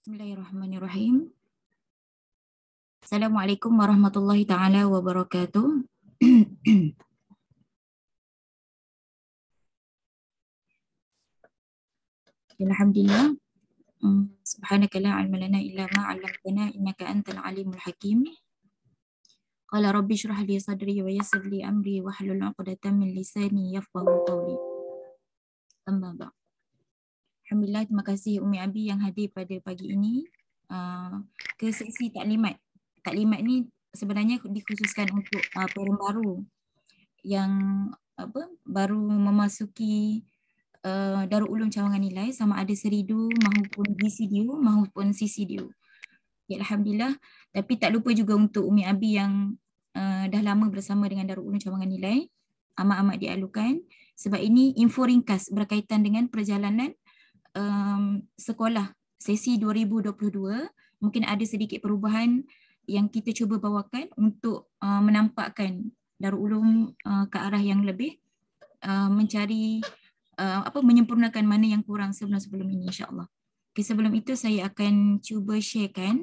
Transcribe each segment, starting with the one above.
Bismillahirrahmanirrahim. Assalamualaikum warahmatullahi taala wabarakatuh. Alhamdulillah. Subhanaka la ilma lana illa ma 'allamtana innaka antal alimul hakim. Qala rabbi shrah li sadri wa yassir li amri wahlul 'uqdatam min lisani yafqahu qawli. Amma ba'd. Alhamdulillah, terima kasih Umi Abi yang hadir pada pagi ini ke sesi taklimat. Taklimat ni sebenarnya dikhususkan untuk parent baru yang baru memasuki Darul Ulum Cawangan Nilai, sama ada Seridu maupun GCDU maupun CCDU. Ya, Alhamdulillah. Tapi tak lupa juga untuk Umi Abi yang dah lama bersama dengan Darul Ulum Cawangan Nilai, amat-amat dialukan, sebab ini info ringkas berkaitan dengan perjalanan sekolah sesi 2022. Mungkin ada sedikit perubahan yang kita cuba bawakan untuk menampakkan Darul Ulum ke arah yang lebih mencari menyempurnakan mana yang kurang sebelum ini, insya-Allah. Okay, sebelum itu saya akan cuba sharekan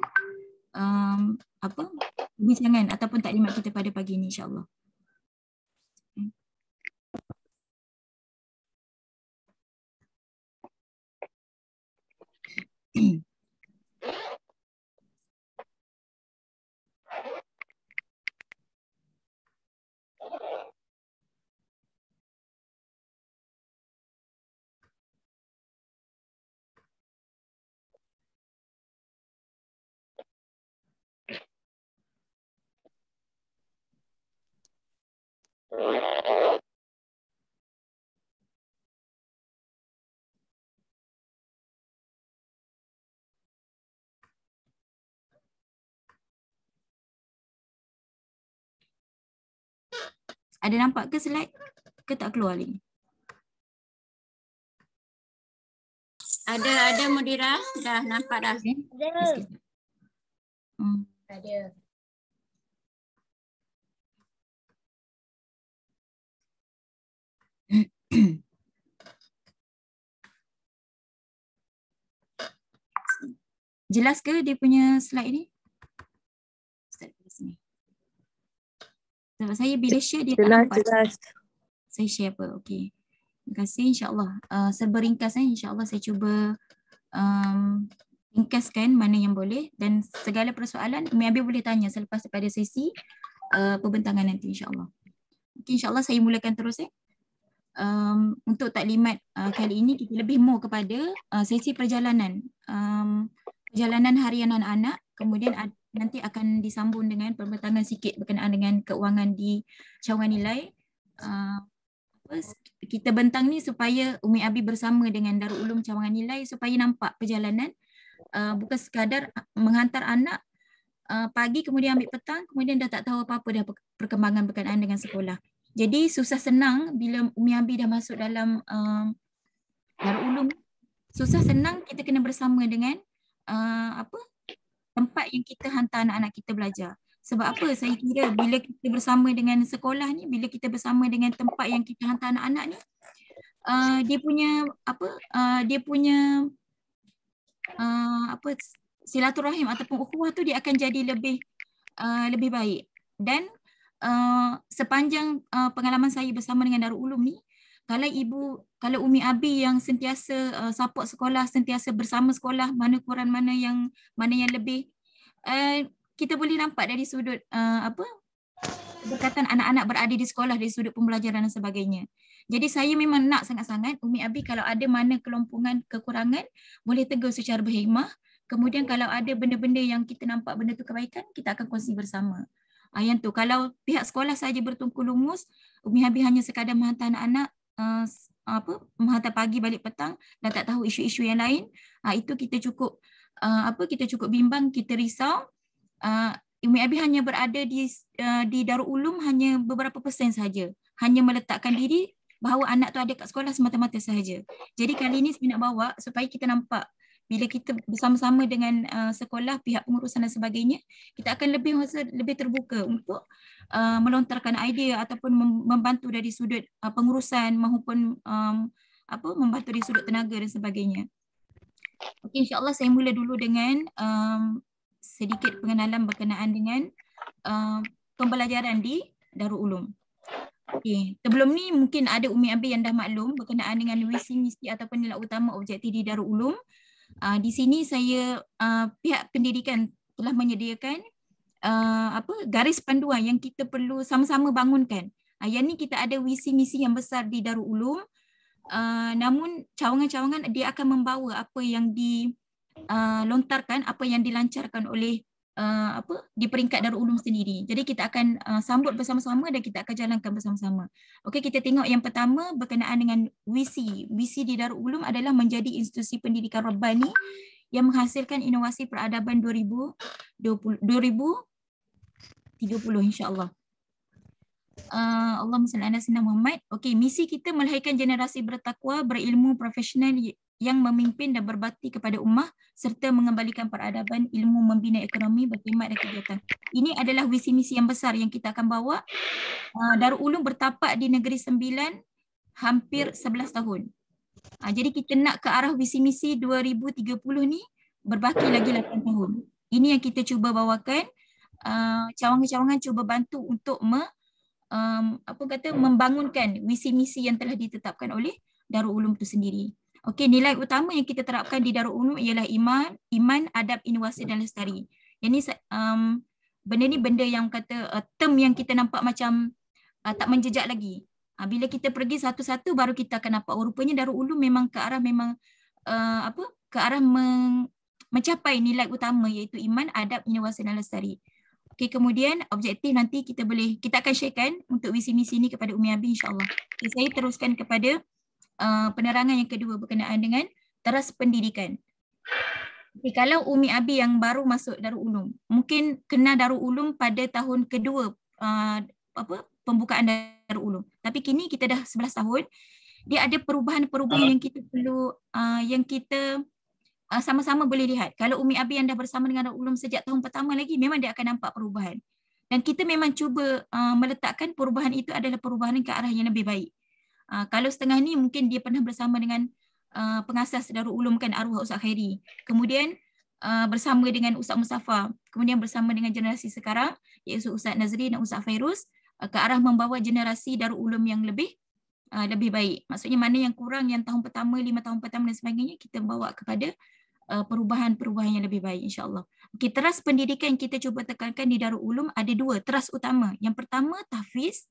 perbincangan ataupun taklimat kita pada pagi ini, insya-Allah. Ada nampak ke slide ke tak keluar lagi? Ada Mudira, dah nampak dah. Ada. Ada. Jelas ke dia punya slide ni? Start dari sini. Sebab saya bila share dia tak nampak. Jelas. Saya share apa? Okey. Terima kasih, insya-Allah. Serba ringkas, insya-Allah saya cuba ringkaskan mana yang boleh, dan segala persoalan Umi Abi boleh tanya selepas daripada sesi perbentangan nanti, insya-Allah. Okey, insya-Allah saya mulakan terus. Untuk taklimat kali ini kita lebih more kepada sesi perjalanan perjalanan harian anak-anak, kemudian nanti akan disambung dengan perbentangan sikit berkenaan dengan keuangan di Cawangan Nilai. Kita bentang ni supaya Umi Abi bersama dengan Darul Ulum Cawangan Nilai supaya nampak perjalanan, bukan sekadar menghantar anak pagi kemudian ambil petang, kemudian dah tak tahu apa-apa dah perkembangan berkenaan dengan sekolah. Jadi susah senang bila Umi Abi dah masuk dalam Darul Ulum, susah senang kita kena bersama dengan tempat yang kita hantar anak-anak kita belajar. Sebab apa? Saya kira bila kita bersama dengan sekolah ni, bila kita bersama dengan tempat yang kita hantar anak-anak ni, dia punya silaturahim ataupun ukhuwah tu dia akan jadi lebih baik. Dan sepanjang pengalaman saya bersama dengan Darul Ulum ni, kalau Umi Abi yang sentiasa support sekolah, sentiasa bersama sekolah, mana kurang mana yang lebih, kita boleh nampak dari sudut berkaitan anak-anak berada di sekolah, dari sudut pembelajaran dan sebagainya. Jadi saya memang nak sangat-sangat Umi Abi kalau ada mana kelompongan, kekurangan, boleh tegur secara berhikmah. Kemudian kalau ada benda-benda yang kita nampak benda tu kebaikan, kita akan kongsi bersama. Yang tu, kalau pihak sekolah saja bertungku lumus, Umi Abi hanya sekadar menghantar anak-anak menghantar pagi balik petang dan tak tahu isu-isu yang lain, itu kita cukup bimbang, kita risau. Umi Abi hanya berada di Darul Ulum hanya beberapa persen sahaja, hanya meletakkan diri bahawa anak tu ada kat sekolah semata-mata sahaja. Jadi kali ini saya nak bawa supaya kita nampak bila kita bersama-sama dengan sekolah, pihak pengurusan dan sebagainya, kita akan lebih terbuka untuk melontarkan idea ataupun membantu dari sudut pengurusan maupun membantu dari sudut tenaga dan sebagainya. Okey, insya-Allah saya mula dulu dengan sedikit pengenalan berkenaan dengan pembelajaran di Darul Ulum. Okey, sebelum ni mungkin ada Umi Abi yang dah maklum berkenaan dengan visi misi ataupun nilai utama objektif di Darul Ulum. Di sini saya pihak pendidikan telah menyediakan garis panduan yang kita perlu sama-sama bangunkan. Yang ni kita ada visi misi yang besar di Darul Ulum. Namun cawangan-cawangan dia akan membawa apa yang dilontarkan, apa yang dilancarkan oleh di peringkat Darul Ulum sendiri. Jadi kita akan sambut bersama-sama dan kita akan jalankan bersama-sama. Okey, kita tengok yang pertama berkenaan dengan visi. Visi di Darul Ulum adalah menjadi institusi pendidikan Rabbani yang menghasilkan inovasi peradaban 2030 insya-Allah. Allahumma salli ala sayyidina Muhammad. Okey, misi kita melahirkan generasi bertakwa, berilmu, profesional yang memimpin dan berbakti kepada ummah serta mengembalikan peradaban, ilmu, membina ekonomi, berkhidmat dan kegiatan. Ini adalah visi misi yang besar yang kita akan bawa. Darul Ulum bertapak di Negeri Sembilan hampir 11 tahun. Jadi kita nak ke arah visi misi 2030 ni berbaki lagi 8 tahun. Ini yang kita cuba bawakan. Cawangan-cawangan cuba bantu untuk membangunkan visi misi yang telah ditetapkan oleh Darul Ulum itu sendiri. Okey, nilai utama yang kita terapkan di Darul Ulum ialah iman, adab, inovasi dan lestari. Yang ni benda ni benda yang kata term yang kita nampak macam tak menjejak lagi. Bila kita pergi satu-satu baru kita akan nampak rupanya Darul Ulum memang ke arah mencapai nilai utama iaitu iman, adab, inovasi dan lestari. Okey, kemudian objektif nanti kita akan sharekan untuk visi misi ni kepada Umi Abi insya-Allah. Okay, saya teruskan kepada penerangan yang kedua berkenaan dengan teras pendidikan. Okay, kalau Umi Abi yang baru masuk Darul Ulum, mungkin kenal Darul Ulum pada tahun kedua pembukaan Darul Ulum. Tapi kini kita dah 11 tahun, dia ada perubahan-perubahan yang kita perlu yang kita sama-sama boleh lihat. Kalau Umi Abi yang dah bersama dengan Darul Ulum sejak tahun pertama lagi, memang dia akan nampak perubahan. Dan kita memang cuba meletakkan perubahan itu adalah perubahan ke arah yang lebih baik. Kalau setengah ni mungkin dia pernah bersama dengan pengasas Darul Ulum kan, arwah Ustaz Khairi. Kemudian bersama dengan Ustaz Mustafa. Kemudian bersama dengan generasi sekarang iaitu Ustaz Nazri dan Ustaz Fairuz ke arah membawa generasi Darul Ulum yang lebih baik. Maksudnya mana yang kurang yang tahun pertama, 5 tahun pertama dan sebagainya, kita bawa kepada perubahan-perubahan yang lebih baik insya-Allah. Okey, teras pendidikan yang kita cuba tekankan di Darul Ulum ada 2 teras utama. Yang pertama tahfiz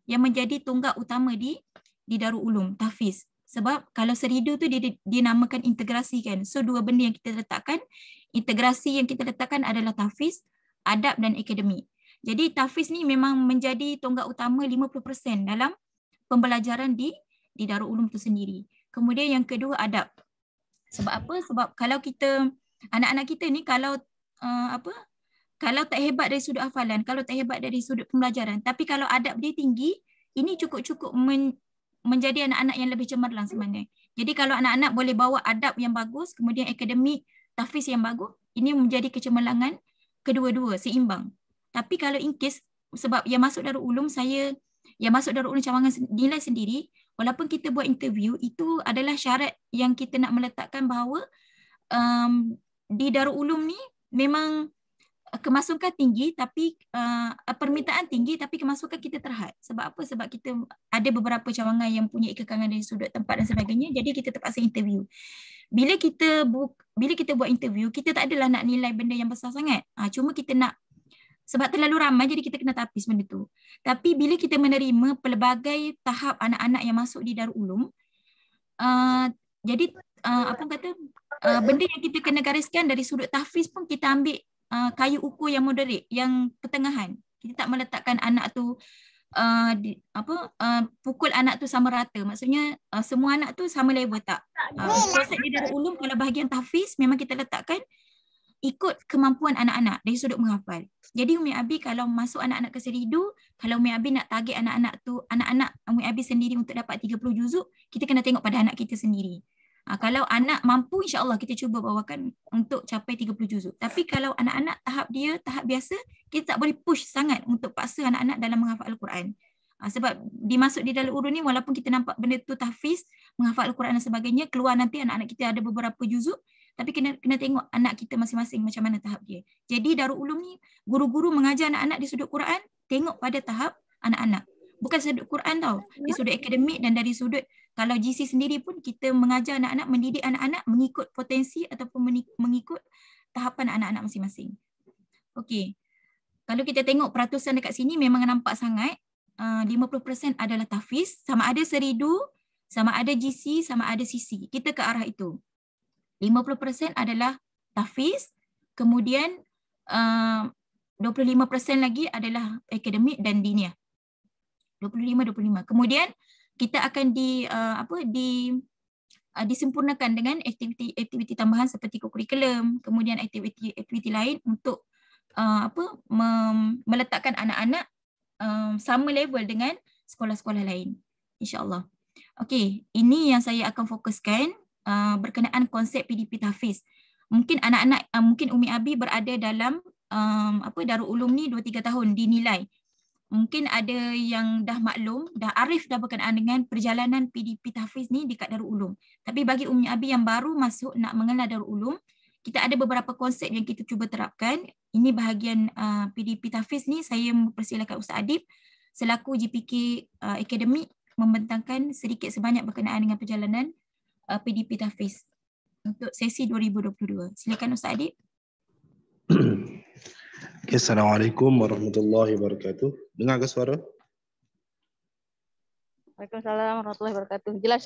yang menjadi tonggak utama di Darul Ulum, tahfiz. Sebab kalau seridu tu dia dinamakan integrasi kan. So 2 benda yang kita letakkan, integrasi yang kita letakkan adalah tahfiz, adab dan akademik. Jadi tahfiz ni memang menjadi tonggak utama 50% dalam pembelajaran di Darul Ulum tu sendiri. Kemudian yang kedua adab. Sebab apa? Sebab kalau kita anak-anak kita ni kalau tak hebat dari sudut hafalan, kalau tak hebat dari sudut pembelajaran, tapi kalau adab dia tinggi, ini cukup-cukup menjadi anak-anak yang lebih cemerlang sebenarnya. Jadi kalau anak-anak boleh bawa adab yang bagus, kemudian akademik, tahfiz yang bagus, ini menjadi kecemerlangan kedua-dua, seimbang. Tapi kalau in case, sebab yang masuk Darul Ulum cawangan nilai sendiri, walaupun kita buat interview, itu adalah syarat yang kita nak meletakkan bahawa di Darul Ulum ni memang kemasukan tinggi tapi permintaan tinggi tapi kemasukan kita terhad. Sebab apa? Sebab kita ada beberapa cawangan yang punya kekangan dari sudut tempat dan sebagainya, jadi kita terpaksa interview. Bila kita buat interview, kita tak adalah nak nilai benda yang besar sangat. Cuma kita nak, sebab terlalu ramai jadi kita kena tapis benda tu. Tapi bila kita menerima pelbagai tahap anak-anak yang masuk di Darul Ulum, jadi benda yang kita kena gariskan dari sudut tahfiz pun kita ambil kayu ukur yang moderate, yang pertengahan. Kita tak meletakkan anak tu pukul anak tu sama rata. Maksudnya semua anak tu sama level tak. Konsep di Darul Ulum kalau bahagian tahfiz memang kita letakkan ikut kemampuan anak-anak dari sudut menghafal. Jadi Umi Abi kalau masuk anak-anak ke seridu, kalau Umi Abi nak target anak-anak Umi Abi sendiri untuk dapat 30 juzuk, kita kena tengok pada anak kita sendiri. Kalau anak mampu, insya-Allah kita cuba bawakan untuk capai 30 juzuk. Tapi kalau anak-anak tahap biasa, kita tak boleh push sangat untuk paksa anak-anak dalam menghafal Al-Quran. Sebab dimasuk di dalam urun ni, walaupun kita nampak benda tu tahfiz, menghafal Al-Quran dan sebagainya, keluar nanti anak-anak kita ada beberapa juzuk, Tapi kena tengok anak kita masing-masing macam mana tahap dia. Jadi Darul Ulum ni guru-guru mengajar anak-anak di sudut Quran, tengok pada tahap anak-anak. Bukan sudut Quran tau, di sudut akademik dan dari sudut kalau GC sendiri pun kita mengajar anak-anak, mendidik anak-anak mengikut potensi ataupun mengikut tahapan anak-anak masing-masing. Okey. Kalau kita tengok peratusan dekat sini memang nampak sangat 50% adalah tahfiz, sama ada seridu, sama ada GC, sama ada CC. Kita ke arah itu. 50% adalah tahfiz, kemudian 25% lagi adalah akademik dan diniah. 25. Kemudian kita akan disempurnakan dengan aktiviti tambahan seperti kurikulum, kemudian aktiviti lain untuk meletakkan anak-anak sama level dengan sekolah-sekolah lain, insya-Allah. Okey, ini yang saya akan fokuskan berkenaan konsep PDP tahfiz. Mungkin anak-anak, mungkin Umi Abi berada dalam Darul Ulum ni 2-3 tahun dinilai. Mungkin ada yang dah maklum, dah arif dah berkenaan dengan perjalanan PDP tahfiz ni dekat Darul Ulum. Tapi bagi Umi Abi yang baru masuk nak mengenal Darul Ulum, kita ada beberapa konsep yang kita cuba terapkan. Ini bahagian PDP tahfiz ni saya mempersilakan Ustaz Adib selaku GPK akademik membentangkan sedikit sebanyak berkenaan dengan perjalanan PDP tahfiz untuk sesi 2022. Silakan Ustaz Adib. Okay, Assalamualaikum warahmatullahi wabarakatuh. Dengar ke suara? Waalaikumsalam warahmatullahi wabarakatuh. Jelas.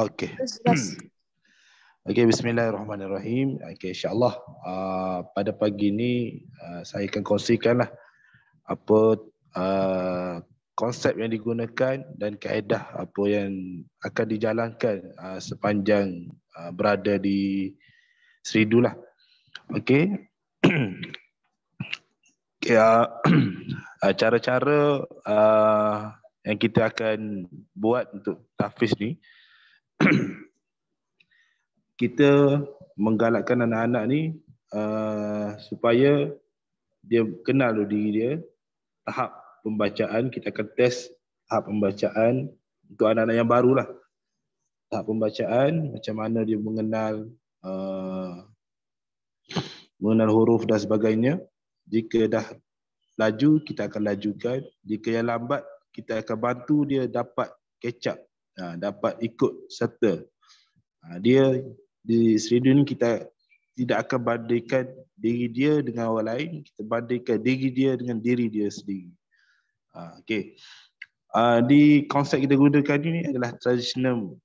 Okey. Jelas. Okey, bismillahirrahmanirrahim. Okey, insya-Allah pada pagi ini saya akan kongsikanlah apa konsep yang digunakan dan kaedah apa yang akan dijalankan sepanjang berada di Seridu lah. Okey. Cara-cara yang kita akan buat untuk tahfiz ni kita menggalakkan anak-anak ni supaya dia kenal diri dia. Tahap pembacaan kita akan test tahap pembacaan untuk anak-anak yang barulah. Tahap pembacaan macam mana dia mengenal huruf dan sebagainya. Jika dah laju, kita akan lajukan. Jika yang lambat, kita akan bantu dia dapat catch up, dapat ikut serta. Dia di Seridu ni kita tidak akan bandingkan diri dia dengan orang lain, kita bandingkan diri dia dengan diri dia sendiri. Okey. Di konsep kita gunakan ini adalah traditional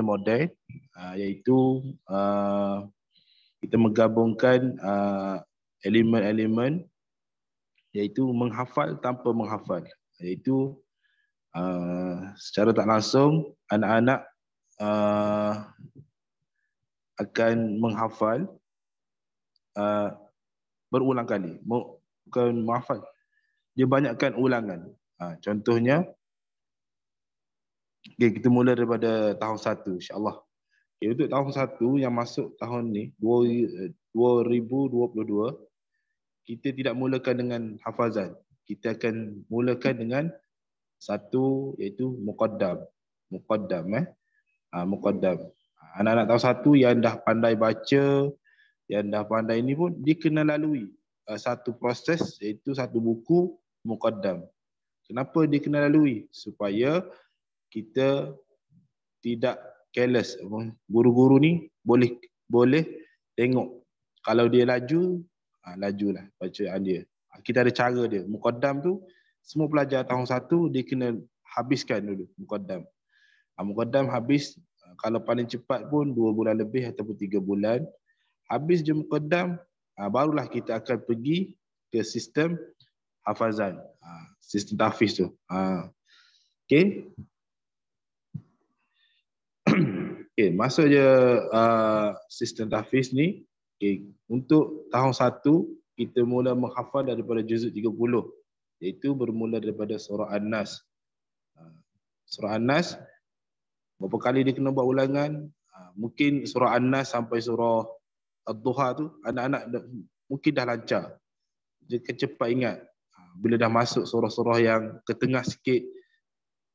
model, iaitu kita menggabungkan elemen-elemen iaitu menghafal tanpa menghafal, iaitu secara tak langsung anak-anak akan menghafal berulang kali, bukan menghafal, dia banyakkan ulangan. Contohnya, kita mula daripada tahun 1 insya-Allah. Untuk tahun 1 yang masuk tahun ni 2022, kita tidak mulakan dengan hafazan. Kita akan mulakan dengan satu, iaitu muqaddam. Muqaddam. Anak-anak tahun 1 yang dah pandai baca, yang dah pandai ni pun dia kena lalui satu proses, iaitu satu buku muqaddam. Kenapa dia kena lalui? Supaya kita tidak careless. Guru-guru ni boleh tengok kalau dia laju, lajulah bacaan dia. Kita ada cara dia. Muqaddam tu semua pelajar tahun 1 dia kena habiskan dulu muqaddam. Muqaddam habis kalau paling cepat pun 2 bulan lebih ataupun 3 bulan. Habis je muqaddam, barulah kita akan pergi ke sistem hafazan. Sistem tahfiz tu. Okey. Okay, masuk je sistem tahfiz ni. Okay, untuk tahun 1 kita mula menghafal daripada juzuk 30, iaitu bermula daripada surah An-Nas. Surah An-Nas berapa kali dia kena buat ulangan? Mungkin surah An-Nas sampai surah Ad-Duha tu anak-anak mungkin dah lancar. Dia cepat ingat. Bila dah masuk surah-surah yang ke tengah sikit,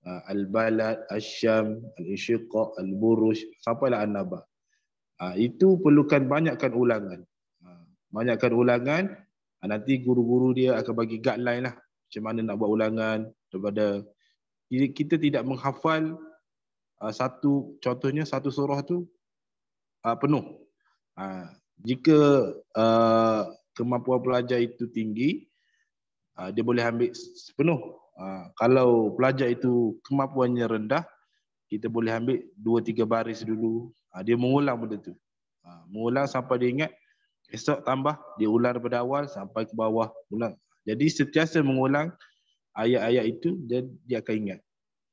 Al-Balad, Asy-Syam, Al-Insyiqaq, Al-Buruj, sampailah An-Naba. Itu perlukan banyakkan ulangan. Banyakkan ulangan, nanti guru-guru dia akan bagi guideline lah macam mana nak buat ulangan daripada kita tidak menghafal contohnya satu surah tu penuh. Jika kemampuan pelajar itu tinggi, dia boleh ambil sepenuh. Kalau pelajar itu kemampuannya rendah, kita boleh ambil 2-3 baris dulu. Dia mengulang benda tu. Mengulang sampai dia ingat, esok tambah, dia ulang daripada awal sampai ke bawah, ulang. Jadi sentiasa mengulang ayat-ayat itu, dia akan ingat.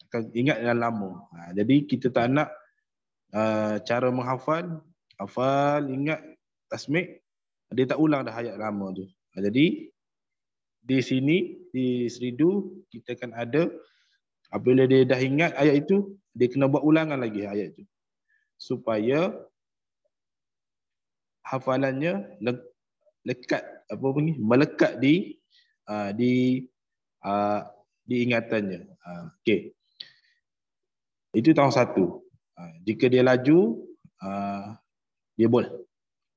Akan ingat yang lama. Jadi kita tak nak cara menghafal, hafal, ingat, tasmik, dia tak ulang dah ayat lama tu. Jadi di sini, di Seridu, kita akan ada, apabila dia dah ingat ayat itu, dia kena buat ulangan lagi ayat itu. Supaya hafalannya melekat di ingatannya. Okey. Itu tahun 1. Jika dia laju, dia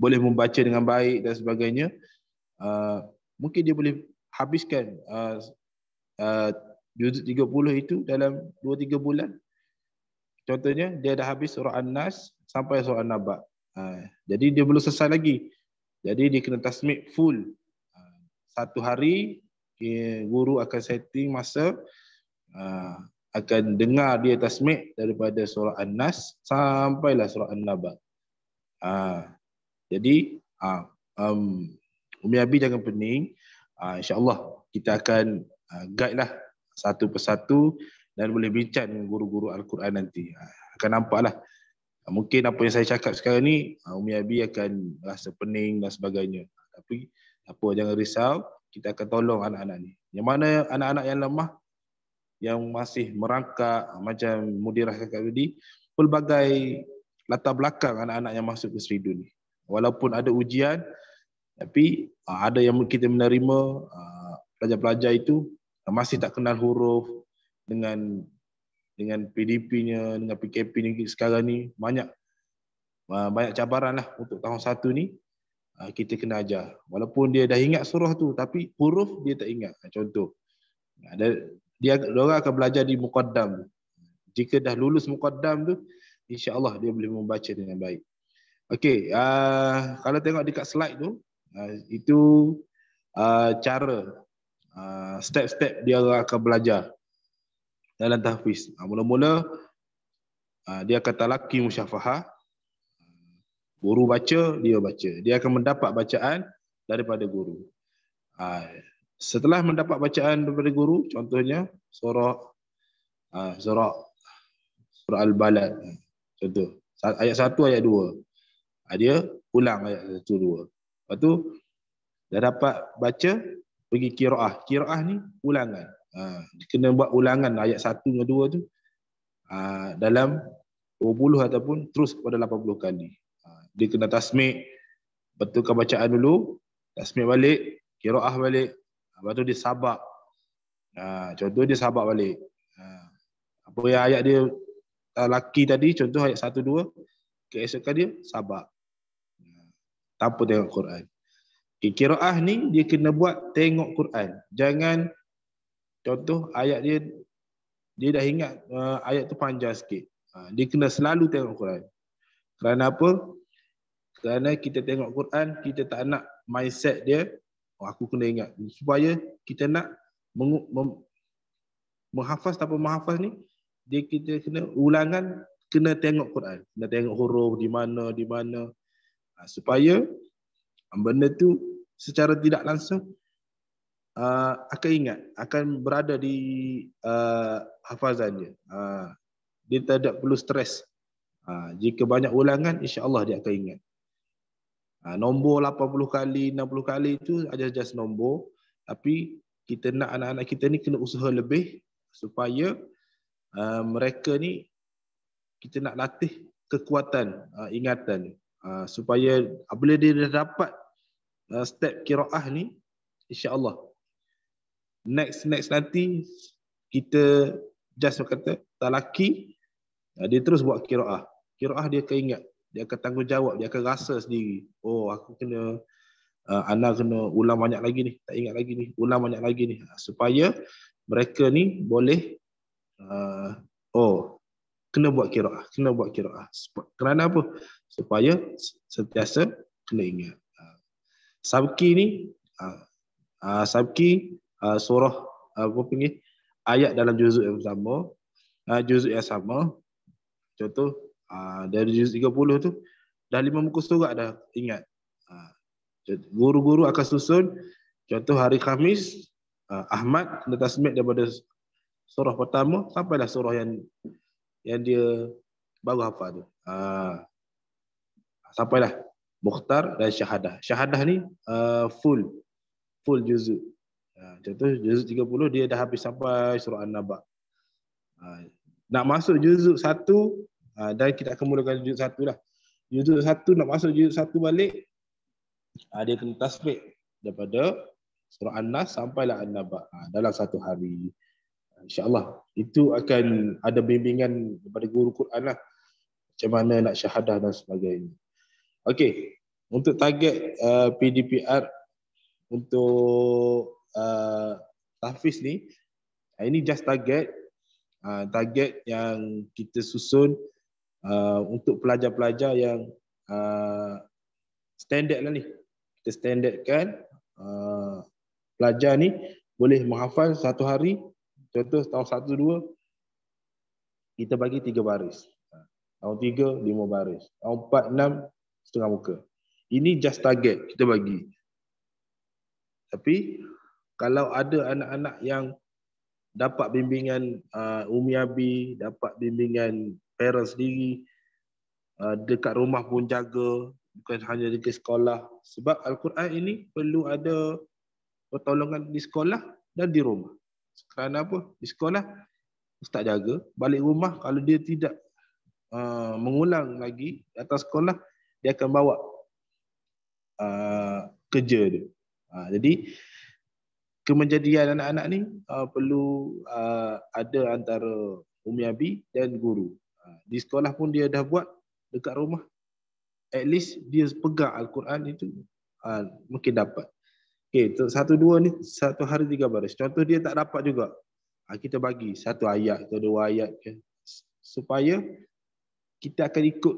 boleh membaca dengan baik dan sebagainya. Mungkin dia boleh habiskan juzuk 30 itu dalam 2-3 bulan. Contohnya, dia dah habis surah An-Nas sampai surah An-Naba. Jadi dia belum selesai lagi. Jadi dia kena tasmik full. Satu hari, guru akan setting masa, akan dengar dia tasmik daripada surah An-Nas sampailah surah An-Naba. Jadi, Umi Abi jangan pening. InsyaAllah kita akan guide lah satu persatu dan boleh bincang dengan guru-guru Al-Quran nanti. Akan nampaklah. Mungkin apa yang saya cakap sekarang ni, Umi Abi akan rasa pening dan sebagainya. Tapi apa, jangan risau. Kita akan tolong anak-anak ni. Yang mana anak-anak yang lemah, yang masih merangkak, macam Mudirah cakap tadi, pelbagai latar belakang anak-anak yang masuk ke Seridu ni. Walaupun ada ujian, tapi ada yang kita menerima pelajar-pelajar itu masih tak kenal huruf, dengan PDP-nya, dengan PKP ni sekarang ni, banyak cabaran lah untuk tahun 1 ni. Kita kena ajar. Walaupun dia dah ingat surah tu, tapi huruf dia tak ingat. Contoh, diorang akan belajar di Muqaddam. Jika dah lulus Muqaddam tu, insya-Allah dia boleh membaca dengan baik. Okey, kalau tengok dekat slide tu, itu cara step-step dia akan belajar dalam tahfiz. Mula-mula dia akan talaqi musyafahah. Guru baca, dia baca. Dia akan mendapat bacaan daripada guru. Setelah mendapat bacaan daripada guru, contohnya surah Al-Balad. Contoh, ayat 1, ayat 2. Dia ulang ayat 1, 2. Lepas tu, dah dapat baca, pergi qiraah. Qiraah ni ulangan. Dia kena buat ulangan ayat 1 dengan 2 tu dalam 20 ataupun terus pada 80 kali. Dia kena tasmik, betulkan bacaan dulu, tasmik balik, qiraah balik, lepas tu dia sabak. Contoh dia sabak balik. Apa yang ayat dia laki tadi, contoh ayat 1, 2, keesokan dia sabak. Tanpa tengok Quran. Qiraah ni dia kena buat tengok Quran. Jangan, contoh ayat dia dah ingat ayat tu panjang sikit. Dia kena selalu tengok Quran. Kerana apa? Kerana kita tengok Quran, kita tak nak mindset dia, aku kena ingat. Supaya kita nak menghafaz tanpa menghafaz ni, kita kena ulangan, kena tengok Quran. Kena tengok huruf di mana. Supaya benda tu secara tidak langsung akan ingat, akan berada di hafazan dia. Dia tidak perlu stres. Jika banyak ulangan, insya-Allah dia akan ingat. Nombor 80 kali, 60 kali itu ajas nombor. Tapi kita nak anak-anak kita ni kena usaha lebih supaya mereka ni, kita nak latih kekuatan ingatan. Supaya apabila dia dah dapat step qiraah ni, insya-Allah next nanti kita just kata talaki, dia terus buat qiraah. Qiraah dia akan ingat. dia akan tanggungjawab, dia akan rasa sendiri. Oh, aku kena Ana kena ulang banyak lagi ni, tak ingat lagi ni, ulang banyak lagi ni, supaya mereka ni boleh kena buat qiraah, kena buat qiraah. Kerana apa? Supaya sentiasa kena ingat. Sabki ni surah apa panggil, ayat dalam juzuk yang sama, juzuk yang sama. Contoh dari juzuk 30 tu dah 5 muka surat dah ingat. Guru-guru akan susun, contoh hari Khamis Ahmad kena tasmid daripada surah pertama sampailah surah yang dia baru hafal tu. Sampailah Mukhtar dan Syahadah. Syahadah ni full juzuk. Contoh juzuk 30 dia dah habis sampai surah An-Naba. Nak masuk juzuk 1 dan kita akan mulakan juzuk 1 lah. Juzuk 1 nak masuk juzuk 1 balik, dia kena tasbih daripada surah An-Nas sampailah An-Naba dalam satu hari. InsyaAllah itu akan ada bimbingan daripada guru Quran lah, macam mana nak syahadah dan sebagainya. Okey, untuk target PDPR untuk tahfiz ni, ini just target yang kita susun untuk pelajar-pelajar yang standard lah ni. Kita standardkan pelajar ni boleh menghafal satu hari. Contoh tahun 1, 2 kita bagi 3 baris. Tahun 3 5 baris. Tahun 4, 6 setengah muka. Ini just target kita bagi. Tapi kalau ada anak-anak yang dapat bimbingan Umi Abi, dapat bimbingan parents sendiri, dekat rumah pun jaga, bukan hanya di sekolah. Sebab Al-Quran ini perlu ada pertolongan di sekolah dan di rumah. Kerana apa? Di sekolah ustaz jaga, balik rumah kalau dia tidak mengulang lagi datang sekolah, dia akan bawa kerja dia. Jadi kemenjadian anak-anak ni perlu ada antara Umi Abi dan guru. Di sekolah pun dia dah buat, dekat rumah at least dia pegang Al-Quran itu mungkin dapat. Okey, 1, 2 ni satu hari 3 baris. Contoh dia tak dapat juga, kita bagi 1 ayat ke 2 ayat ke, supaya kita akan ikut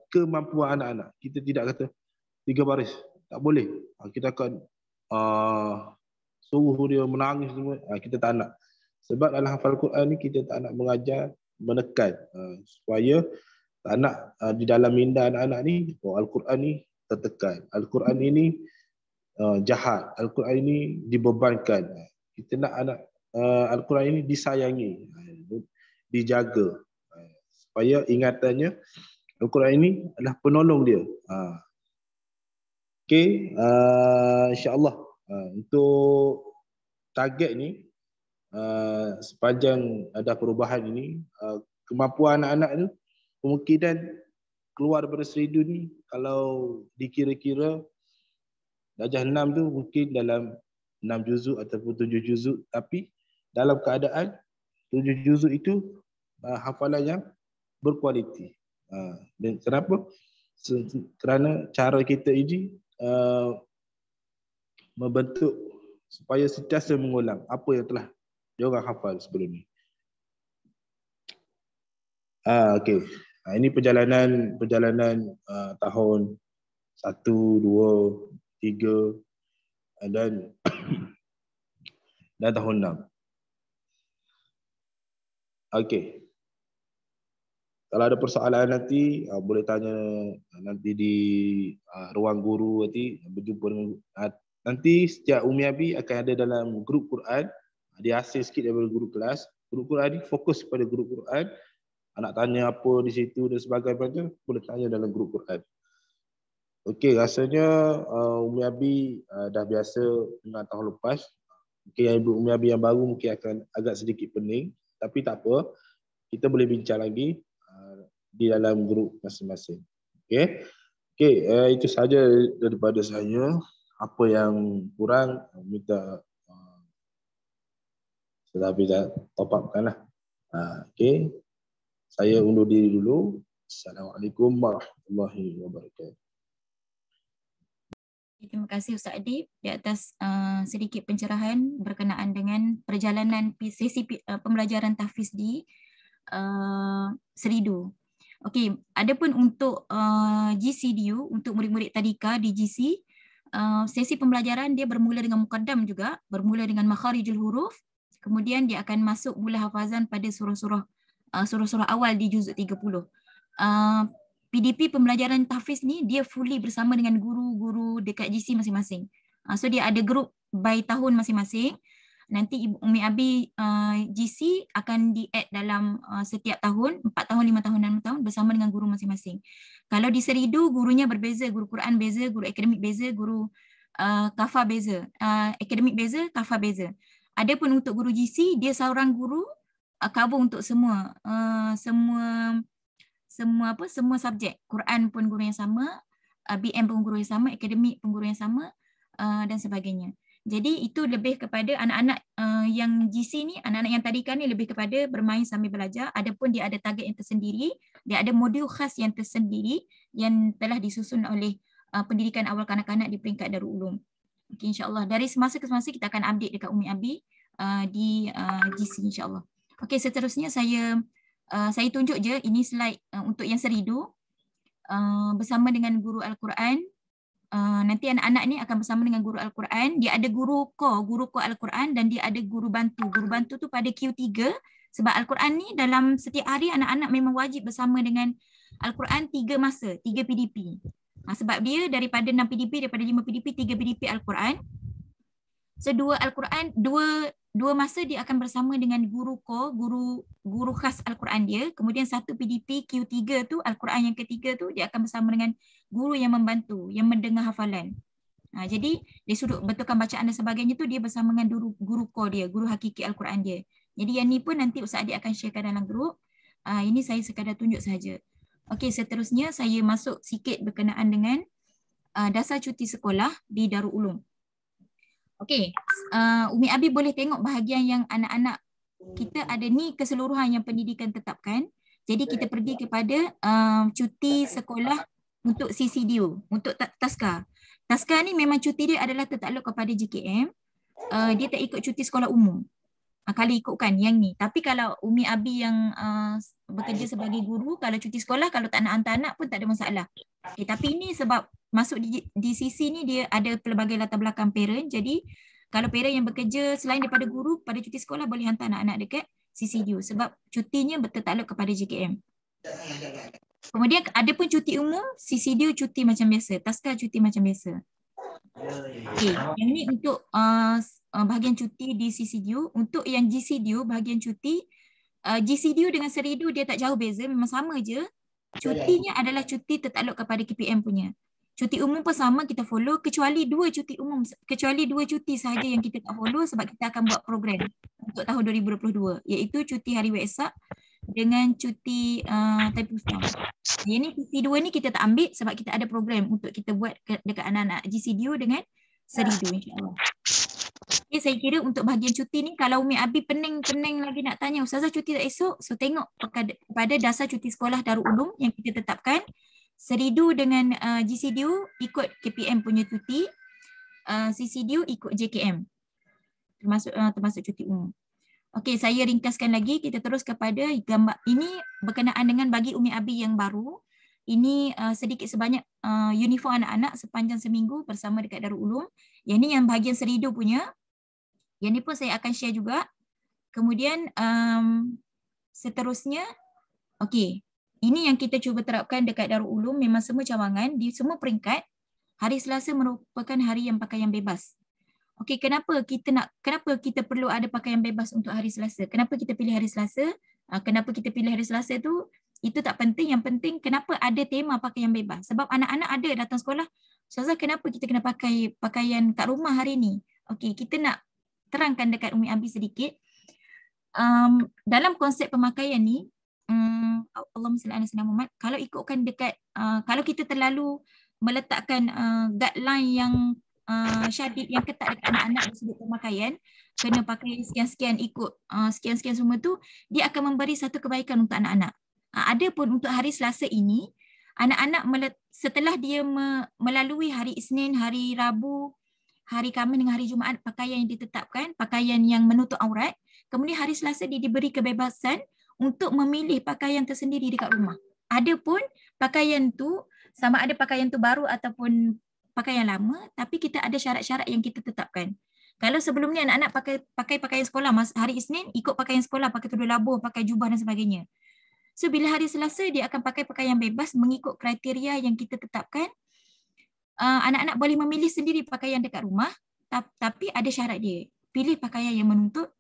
kemampuan anak-anak. Kita tidak kata 3 baris, tak boleh. Kita akan suruh dia menangis semua. Kita tak nak. Sebab dalam hafal Quran ni kita tak nak mengajar, menekan, supaya tak nak di dalam minda anak-anak ni, Al-Quran ni tertekan, Al-Quran ini jahat, Al-Quran ini dibebankan. Kita nak anak Al-Quran ini disayangi, dijaga, supaya ingatannya Al-Quran ini adalah penolong dia. Okey, insya-Allah untuk target ni, sepanjang ada perubahan ini, kemampuan anak-anak ni kemungkinan keluar daripada seridu ni, kalau dikira-kira darjah 6 tu mungkin dalam 6 juzuk ataupun 7 juzuk, tapi dalam keadaan 7 juzuk itu hafalan yang berkualiti. Dan kenapa? Kerana cara kita ini membentuk supaya sentiasa mengulang apa yang telah diorang hafal sebelum ni. Okey. Ini perjalanan tahun 1, 2, 3 dan tahun 6. Okey. Kalau ada persoalan nanti boleh tanya nanti di ruang guru, nanti berjumpa dengan nanti setiap Umi Abi akan ada dalam grup Quran. Dia hasil sikit daripada guru kelas. Grup Quran ni fokus pada grup Quran. Nak tanya apa di situ dan sebagainya, boleh tanya dalam grup Quran. Okey, rasanya Umi Abi dah biasa dengan tahun lepas. Mungkin Ibu Umi Abi yang baru mungkin akan agak sedikit pening, tapi tak apa. Kita boleh bincang lagi di dalam grup masing-masing. Okey. Okey, itu saja daripada saya. Apa yang kurang minta sudah bisa top upkan lah. Okey. Saya undur diri dulu. Assalamualaikum warahmatullahi wabarakatuh. Terima kasih Ustaz Adib di atas sedikit pencerahan berkenaan dengan perjalanan sesi pembelajaran tahfiz di Seridu. Okey, adapun untuk GCDU, untuk murid-murid tadika di GC, sesi pembelajaran dia bermula dengan muqaddam juga, bermula dengan makharijul huruf, kemudian dia akan masuk mula hafazan pada surah-surah awal di juzuk 30. PDP pembelajaran tahfiz ni dia fully bersama dengan guru-guru dekat GC masing-masing. So dia ada grup by tahun masing-masing. Nanti Ibu Umi Abi GC akan di-add dalam setiap tahun, 4 tahun, 5 tahun, 6 tahun bersama dengan guru masing-masing. Kalau di Seridu gurunya berbeza, guru Quran beza, guru akademik beza, guru kafa beza. Akademik beza, kafa beza. Adapun untuk guru GC, dia seorang guru cover untuk semua subjek. Quran pun guru yang sama, BM pun guru yang sama, akademik pun guru yang sama dan sebagainya. Jadi itu lebih kepada anak-anak yang GC ni, anak-anak yang tadika ni lebih kepada bermain sambil belajar. Adapun dia ada target yang tersendiri, dia ada modul khas yang tersendiri yang telah disusun oleh pendidikan awal kanak-kanak di peringkat Darul Ulum. Okay, insyaAllah dari semasa ke semasa kita akan update dekat Umi Abi di GC insyaAllah. Okay, seterusnya saya tunjuk je ini slide untuk yang Seridu bersama dengan guru Al-Quran. Nanti anak-anak ni akan bersama dengan guru Al-Quran. Dia ada guru core Al-Quran dan dia ada guru bantu. Guru bantu tu pada Q3 sebab Al-Quran ni dalam setiap hari anak-anak memang wajib bersama dengan Al-Quran 3 masa, 3 PDP. Sebab dia daripada 6 PDP, daripada 5 PDP, 3 PDP Al-Quran. So dua masa dia akan bersama dengan guru core, guru khas Al-Quran dia. Kemudian satu PDP Q3 tu, Al-Quran yang ketiga tu dia akan bersama dengan guru yang membantu, yang mendengar hafalan. Jadi dia suruh betulkan bacaan dan sebagainya tu dia bersama dengan guru core dia, guru hakiki Al-Quran dia. Jadi yang ni pun nanti Ustaz Adik akan sharekan dalam grup. Ini saya sekadar tunjuk saja. Okey, seterusnya saya masuk sikit berkenaan dengan dasar cuti sekolah di Darul Ulum. Okey, Umi Abi boleh tengok bahagian yang anak-anak kita ada ni keseluruhan yang pendidikan tetapkan. Jadi kita pergi kepada cuti sekolah untuk CCDU, untuk Taska. Taska ni memang cuti dia adalah tertakluk kepada JKM. Dia tak ikut cuti sekolah umum. Kalau ikutkan yang ni. Tapi kalau Umi Abi yang bekerja sebagai guru, kalau cuti sekolah, kalau tak nak hantar anak pun tak ada masalah. Okay, tapi ini sebab masuk di CC ni dia ada pelbagai latar belakang parent. Jadi kalau parent yang bekerja selain daripada guru pada cuti sekolah boleh hantar anak-anak dekat CCDU sebab cutinya bertakluk kepada JKM. Kemudian ada pun cuti umum, CCDU cuti macam biasa, Taska cuti macam biasa. Okay, yang ni untuk bahagian cuti di CCDU. Untuk yang GCDU bahagian cuti, GCDU dengan Seridu dia tak jauh beza, memang sama je. Cutinya adalah cuti tertakluk kepada KPM punya. Cuti umum pun sama kita follow kecuali dua cuti sahaja yang kita tak follow sebab kita akan buat program untuk tahun 2022 iaitu cuti hari Waisak dengan cuti Taiping Ustaz. Yang ni cuti dua ni kita tak ambil sebab kita ada program untuk kita buat dekat anak-anak GCDU dengan Seridu insya-Allah. Okay, saya kira untuk bahagian cuti ni kalau Umi Abi pening lagi nak tanya Ustazah cuti tak esok, so tengok kepada dasar cuti sekolah Darul Ulum yang kita tetapkan. Seridu dengan GCDU ikut KPM punya cuti, CCDU ikut JKM termasuk cuti umum. Okey, saya ringkaskan lagi, kita terus kepada gambar. Ini berkenaan dengan bagi Umi Abi yang baru. Ini sedikit sebanyak uniform anak-anak sepanjang seminggu bersama dekat Darul Ulum. Yang ni yang bahagian Seridu punya. Yang ni pun saya akan share juga. Kemudian seterusnya, okey. Ini yang kita cuba terapkan dekat Darul Ulum, memang semua cawangan di semua peringkat. Hari Selasa merupakan hari yang pakaian bebas. Okey, kenapa kita perlu ada pakaian bebas untuk hari Selasa? Kenapa kita pilih hari Selasa? Kenapa kita pilih hari Selasa tu? Itu tak penting, yang penting kenapa ada tema pakaian bebas. Sebab anak-anak ada datang sekolah, Ustazah kenapa kita kena pakai pakaian kat rumah hari ni? Okey, kita nak terangkan dekat Umi Abi sedikit. Dalam konsep pemakaian ni, Allahumma salli ala sayyidina Muhammad, kalau ikutkan dekat kalau kita terlalu meletakkan guideline yang syadid yang ketat dekat anak-anak dari sudut pemakaian, kena pakai sekian-sekian ikut sekian-sekian semua tu, dia akan memberi satu kebaikan untuk anak-anak. Ada pun untuk hari Selasa ini, anak-anak setelah dia melalui hari Isnin, hari Rabu, hari Khamis dengan hari Jumaat pakaian yang ditetapkan, pakaian yang menutup aurat, kemudian hari Selasa dia diberi kebebasan untuk memilih pakaian tersendiri dekat rumah. Ada pun pakaian tu, sama ada pakaian tu baru ataupun pakaian lama, tapi kita ada syarat-syarat yang kita tetapkan. Kalau sebelum ni anak-anak pakai pakaian sekolah, hari Isnin ikut pakaian sekolah, pakai tudung labuh, pakai jubah dan sebagainya. So bila hari Selasa dia akan pakai pakaian bebas mengikut kriteria yang kita tetapkan. Anak-anak boleh memilih sendiri pakaian dekat rumah, tapi ada syarat dia. Pilih pakaian yang menutup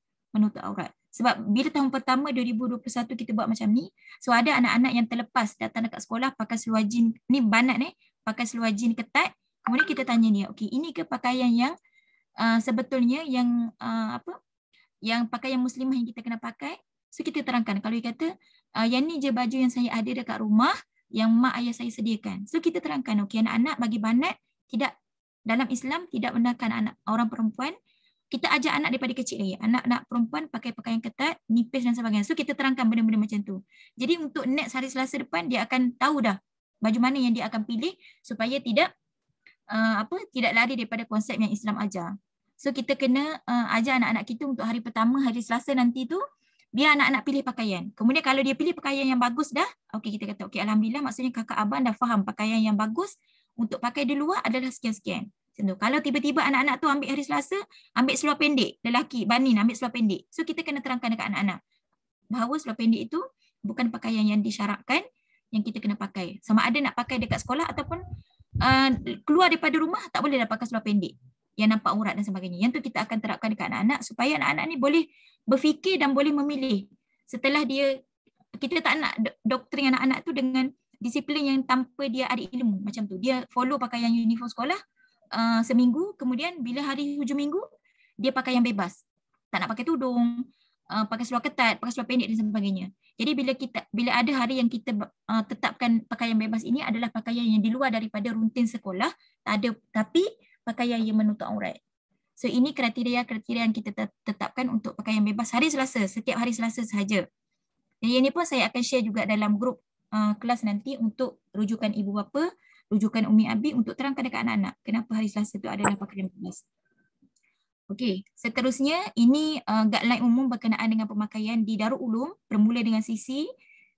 aurat. Sebab bila tahun pertama 2021 kita buat macam ni, so ada anak-anak yang terlepas datang dekat sekolah pakai seluar jin, ni banat pakai seluar jin ketat. Kemudian kita tanya dia, okey, ini ke pakaian yang sebetulnya yang yang pakaian muslimah yang kita kena pakai? So kita terangkan, kalau dia kata yang ni je baju yang saya ada dekat rumah yang mak ayah saya sediakan. So kita terangkan, okey, anak-anak bagi banat tidak, dalam Islam tidak benarkan anak orang perempuan. Kita ajar anak daripada kecil lagi. Anak-anak perempuan pakai pakaian ketat, nipis dan sebagainya. So kita terangkan benda-benda macam tu. Jadi untuk next hari Selasa depan dia akan tahu dah baju mana yang dia akan pilih supaya tidak tidak lari daripada konsep yang Islam ajar. So kita kena ajar anak-anak kita untuk hari pertama, hari Selasa nanti tu, biar anak-anak pilih pakaian. Kemudian kalau dia pilih pakaian yang bagus dah, okey, kita kata okey, alhamdulillah, maksudnya kakak abang dah faham pakaian yang bagus untuk pakai di luar adalah sekian-sekian. Contoh, kalau tiba-tiba anak-anak tu ambil hari Selasa, ambil seluar pendek, lelaki, banin ambil seluar pendek. So kita kena terangkan dekat anak-anak bahawa seluar pendek itu bukan pakaian yang disyaratkan yang kita kena pakai. Sama ada nak pakai dekat sekolah ataupun keluar daripada rumah, tak boleh dah pakai seluar pendek yang nampak aurat dan sebagainya. Yang tu kita akan terapkan dekat anak-anak supaya anak-anak ni boleh berfikir dan boleh memilih. Setelah kita tak nak doktrin anak-anak tu dengan disiplin yang tanpa dia ada ilmu macam tu. Dia follow pakaian uniform sekolah seminggu, kemudian bila hari hujung minggu dia pakai yang bebas. Tak nak pakai tudung, pakai seluar ketat, pakai seluar pendek dan sebagainya. Jadi bila ada hari yang kita tetapkan pakaian bebas ini adalah pakaian yang di luar daripada rutin sekolah, tapi pakaian yang menutup aurat. So ini kriteria yang kita tetapkan untuk pakaian bebas hari Selasa, setiap hari Selasa sahaja. Jadi ini pun saya akan share juga dalam grup kelas nanti untuk rujukan ibu bapa, rujukan Umi Abi untuk terangkan dekat anak-anak kenapa hari Selasa itu adalah pakaian bebas. Okey, seterusnya ini guideline umum berkenaan dengan pemakaian di Darul Ulum bermula dengan sisi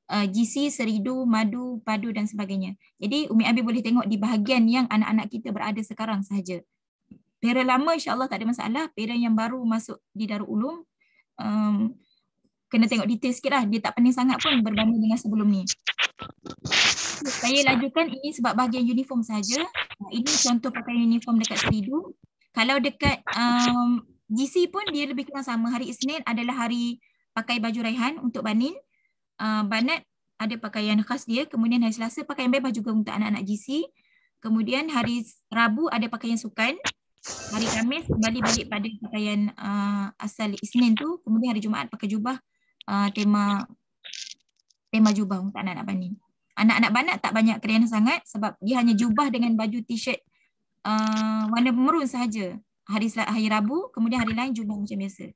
GC, Seridu, Madu, Padu dan sebagainya. Jadi Umi Abi boleh tengok di bahagian yang anak-anak kita berada sekarang sahaja. Parent lama insya-Allah tak ada masalah. Parent yang baru masuk di Darul Ulum kena tengok detail sikit lah. Dia tak pening sangat pun berbanding dengan sebelum ni. Saya lajukan ini sebab bahagian uniform saja. Ini contoh pakaian uniform dekat Seridu. Kalau dekat GC pun dia lebih kurang sama. Hari Isnin adalah hari pakai baju raihan untuk banin. Banat ada pakaian khas dia. Kemudian hari Selasa pakaian bebas juga untuk anak-anak GC. Kemudian hari Rabu ada pakaian sukan. Hari Khamis kembali balik pada pakaian asal Isnin tu. Kemudian hari Jumaat pakai jubah, tema jubah untuk anak-anak banin. Anak-anak banat tak banyak kerianan sangat sebab dia hanya jubah dengan baju t-shirt warna merun sahaja. Hari Rabu, kemudian hari lain jubah macam biasa.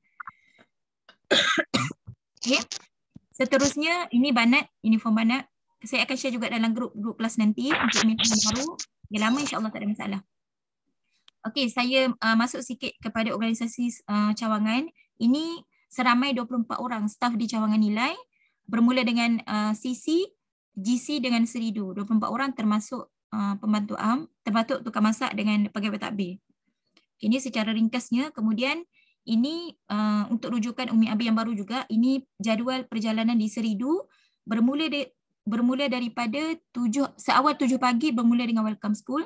Okay. Seterusnya ini banat, uniform banat. Saya akan share juga dalam grup kelas nanti untuk uniform baru. Dia lama insya-Allah tak ada masalah. Okey, saya masuk sikit kepada organisasi cawangan. Ini seramai 24 orang staf di cawangan nilai bermula dengan CC, GC dengan Seridu. 24 orang termasuk pembantu am, termasuk tukang masak dengan pegawai takbir. Ini secara ringkasnya. Kemudian ini untuk rujukan Umi Abi yang baru juga, ini jadual perjalanan di Seridu bermula daripada seawal 7 pagi bermula dengan welcome school,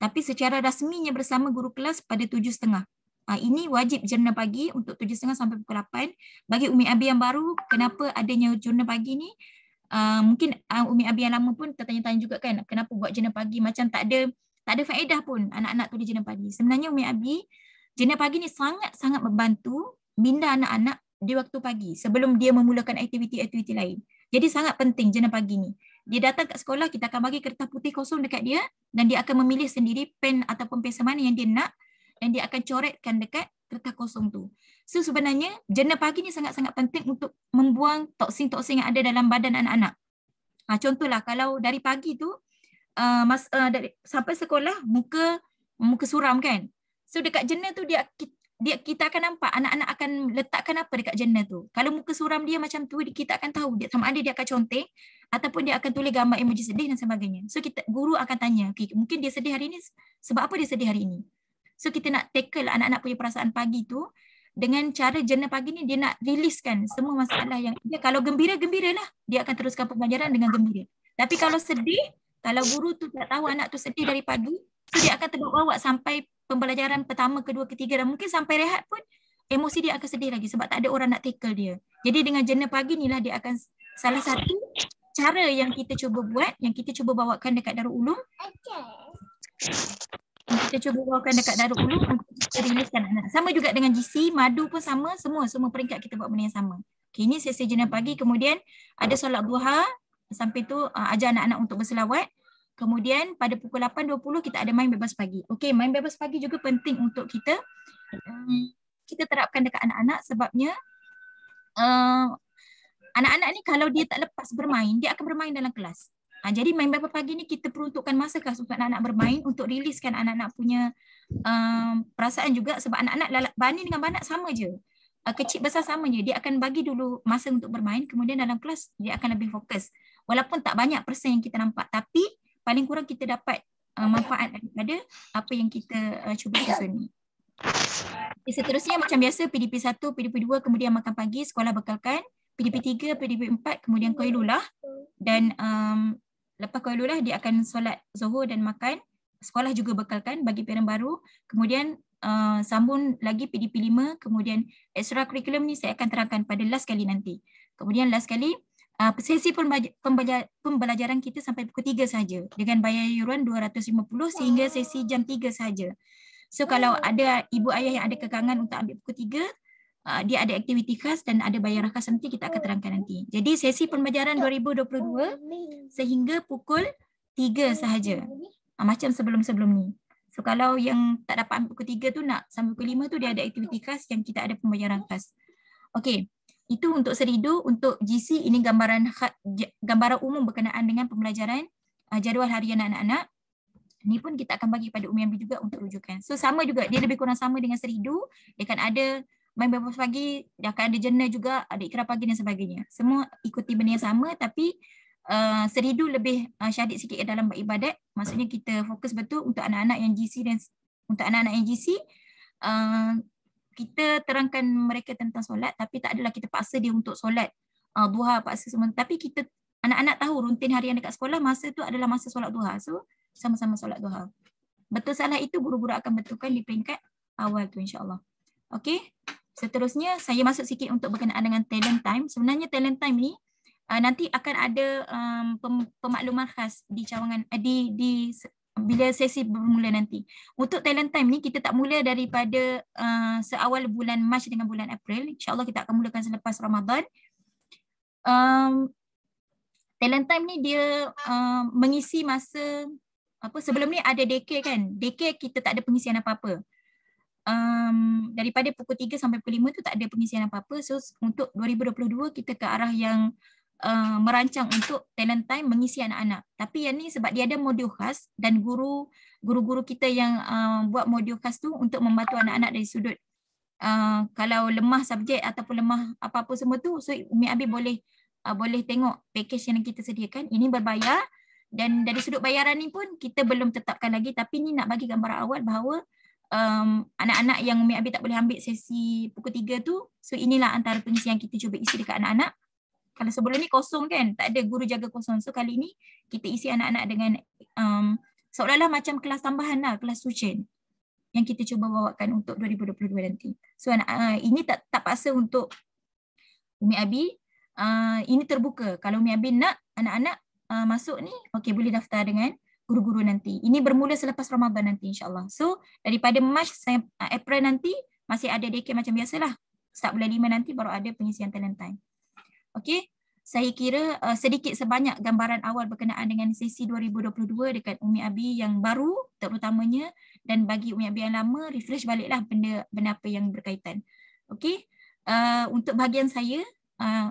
tapi secara rasminya bersama guru kelas pada 7.30. Ini wajib jurnal pagi untuk 7.30 sampai pukul 8. Bagi Umi Abi yang baru, kenapa adanya jurnal pagi ni? Mungkin Umi Abi yang lama pun tertanya-tanya juga kan, kenapa buat jurnal pagi macam tak ada faedah pun anak-anak tulis jurnal pagi. Sebenarnya Umi Abi, jurnal pagi ni sangat-sangat membantu minda anak-anak di waktu pagi sebelum dia memulakan aktiviti-aktiviti lain. Jadi sangat penting jurnal pagi ni. Dia datang kat sekolah, kita akan bagi kertas putih kosong dekat dia dan dia akan memilih sendiri pen ataupun pensel mana yang dia nak dan dia akan coretkan dekat kertas kosong tu. So sebenarnya jurnal pagi ni sangat-sangat penting untuk membuang toksin-toksin yang ada dalam badan anak-anak. Contohlah kalau dari pagi tu sampai sekolah muka suram kan. So dekat jena tu kita akan nampak anak-anak akan letakkan apa dekat jena tu. Kalau muka suram dia macam tu, kita akan tahu dia sama ada dia akan conteng ataupun dia akan tulis gambar emoji sedih dan sebagainya. So guru akan tanya, okay, mungkin dia sedih hari ini sebab apa dia sedih hari ini. So kita nak tackle anak-anak punya perasaan pagi tu dengan cara jena pagi ni dia nak riliskan semua masalah yang dia, kalau gembira-gembiralah dia akan teruskan pembelajaran dengan gembira. Tapi kalau sedih, kalau guru tu tak tahu anak tu sedih dari pagi, so dia akan terbawa sampai pembelajaran pertama, kedua, ketiga dan mungkin sampai rehat pun emosi dia akan sedih lagi sebab tak ada orang nak tackle dia. Jadi dengan jena pagi ni lah dia akan salah satu cara yang kita cuba buat, yang kita cuba bawakan dekat Darul Ulum. Kita cuba bawakan dekat Darul Ulum untuk kita riliskan anak. Sama juga dengan GC, Madu pun sama, semua peringkat kita buat benda yang sama. Okay, ini sesi jena pagi, kemudian ada solat duha, sampai tu ajar anak-anak untuk berselawat. Kemudian pada pukul 8.20 kita ada main bebas pagi. Okey, main bebas pagi juga penting untuk kita terapkan dekat anak-anak sebabnya anak-anak ni kalau dia tak lepas bermain, dia akan bermain dalam kelas. Jadi main bebas pagi ni kita peruntukkan masa kelas untuk anak-anak bermain untuk riliskan anak-anak punya perasaan juga sebab anak-anak Bani dengan Banat sama je. Kecil besar sama je. Dia akan bagi dulu masa untuk bermain, kemudian dalam kelas dia akan lebih fokus. Walaupun tak banyak persen yang kita nampak, tapi paling kurang kita dapat manfaat daripada apa yang kita cuba susun ni. Seterusnya macam biasa PDP 1, PDP 2 kemudian makan pagi, sekolah bekalkan, PDP 3, PDP 4 kemudian Qailulah dan lepas Qailulah dia akan solat Zuhur dan makan, sekolah juga bekalkan bagi parent baru, kemudian sambung lagi PDP 5, kemudian extra curriculum ni saya akan terangkan pada last kali nanti. Kemudian last kali sesi pembelajaran kita sampai pukul 3 saja dengan bayar yuran 250 sehingga sesi jam 3 saja. So kalau ada ibu ayah yang ada kekangan untuk ambil pukul 3, dia ada aktiviti khas dan ada bayaran khas nanti kita akan terangkan nanti. Jadi sesi pembelajaran 2022 sehingga pukul 3 sahaja. Macam sebelum-sebelum ni. So kalau yang tak dapat ambil pukul 3 tu nak sampai pukul 5 tu dia ada aktiviti khas yang kita ada pembayaran khas. Okey. Itu untuk Seridu. Untuk GC ini gambaran umum berkenaan dengan pembelajaran jadual harian anak-anak. Ini pun kita akan bagi pada Umi Ambi juga untuk rujukan. So sama juga, dia lebih kurang sama dengan Seridu. Dia akan ada main bebas pagi, dia akan ada jena juga, ada ikrar pagi dan sebagainya. Semua ikuti benda yang sama tapi Seridu lebih syadid sikit dalam ibadat. Maksudnya kita fokus betul untuk anak-anak yang GC dan untuk anak-anak yang GC kita terangkan mereka tentang solat tapi tak adalah kita paksa dia untuk solat duha, paksa semua. Tapi kita anak-anak tahu rutin harian dekat sekolah masa tu adalah masa solat duha. So sama-sama solat duha. Betul salah itu guru-guru akan betulkan di peringkat awal tu insya-Allah. Okey. Seterusnya saya masuk sikit untuk berkenaan dengan talent time. Sebenarnya talent time ni nanti akan ada pemakluman khas di cawangan bila sesi bermula nanti. Untuk talent time ni kita tak mula daripada seawal bulan Mac dengan bulan April. InsyaAllah kita akan mulakan selepas Ramadan. Talent time ni dia mengisi masa sebelum ni ada daycare kan. Daycare kita tak ada pengisian apa-apa. Daripada pukul 3 sampai pukul 5 tu tak ada pengisian apa-apa. So untuk 2022 kita ke arah yang merancang untuk talent time mengisi anak-anak. Tapi yang ni sebab dia ada modul khas dan guru-guru kita yang buat modul khas tu untuk membantu anak-anak dari sudut kalau lemah subjek ataupun lemah apa-apa semua tu, so Umi Abi boleh tengok package yang kita sediakan. Ini berbayar dan dari sudut bayaran ni pun kita belum tetapkan lagi, tapi ni nak bagi gambaran awal bahawa anak-anak yang Umi Abi tak boleh ambil sesi pukul 3 tu, so inilah antara pengisi yang kita cuba isi dekat anak-anak. Kalau sebelum ni kosong kan, tak ada guru jaga kosong. So kali ni kita isi anak-anak dengan seolah-olah macam kelas tambahan lah, kelas tuition yang kita cuba bawakan untuk 2022 nanti. So ini tak paksa untuk Umi Abi, ini terbuka. Kalau Umi Abi nak anak-anak masuk ni, okey boleh daftar dengan guru-guru nanti. Ini bermula selepas Ramadan nanti insyaAllah. So daripada Mac sampai April nanti masih ada daycare macam biasalah. Start bulan 5 nanti baru ada pengisian talent time. Okey, saya kira sedikit sebanyak gambaran awal berkenaan dengan sesi 2022 dekat Umi Abi yang baru terutamanya, dan bagi Umi Abi yang lama refresh baliklah benda apa yang berkaitan. Okey, untuk bahagian saya,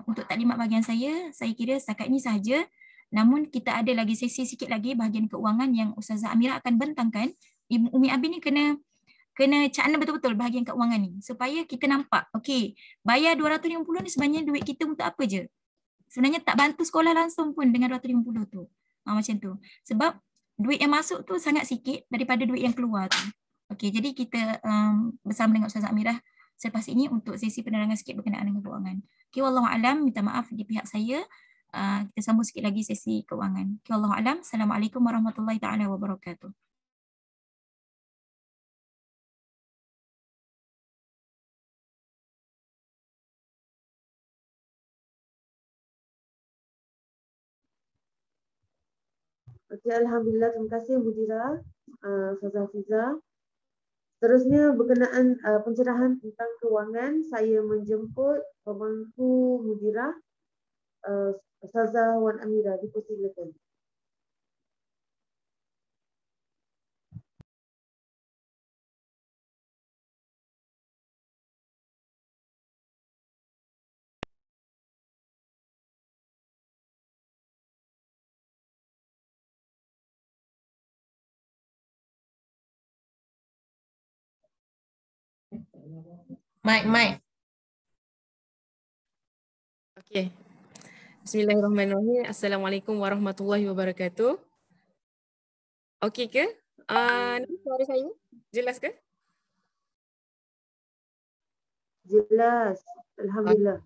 untuk taklimat bahagian saya kira setakat ini sahaja. Namun kita ada lagi sesi sikit lagi bahagian keuangan yang Ustazah Amira akan bentangkan. Ibu Umi Abi ni kena cakna betul-betul bahagian keuangan ni supaya kita nampak, okey, bayar 250 ni sebenarnya duit kita untuk apa je? Sebenarnya tak bantu sekolah langsung pun dengan 250 tu. Macam tu. Sebab duit yang masuk tu sangat sikit daripada duit yang keluar tu. Okey, jadi kita bersama dengan Ustazah Amirah selepas ini untuk sesi penerangan sikit berkenaan dengan keuangan. Okey, wallahualam, minta maaf di pihak saya. Kita sambung sikit lagi sesi keuangan. Okey, wallahualam. Assalamualaikum warahmatullahi taala wabarakatuh. Okey, alhamdulillah, terima kasih Mudira, Ustazah Hafiza. Seterusnya berkenaan pencerahan tentang kewangan, saya menjemput pemangku Mudira, Ustazah Wan Amira, dipersilakan. Mike. Okey. Bismillahirrahmanirrahim. Assalamualaikum warahmatullahi wabarakatuh. Okey ke? Ni suara saya jelas ke? Jelas, alhamdulillah.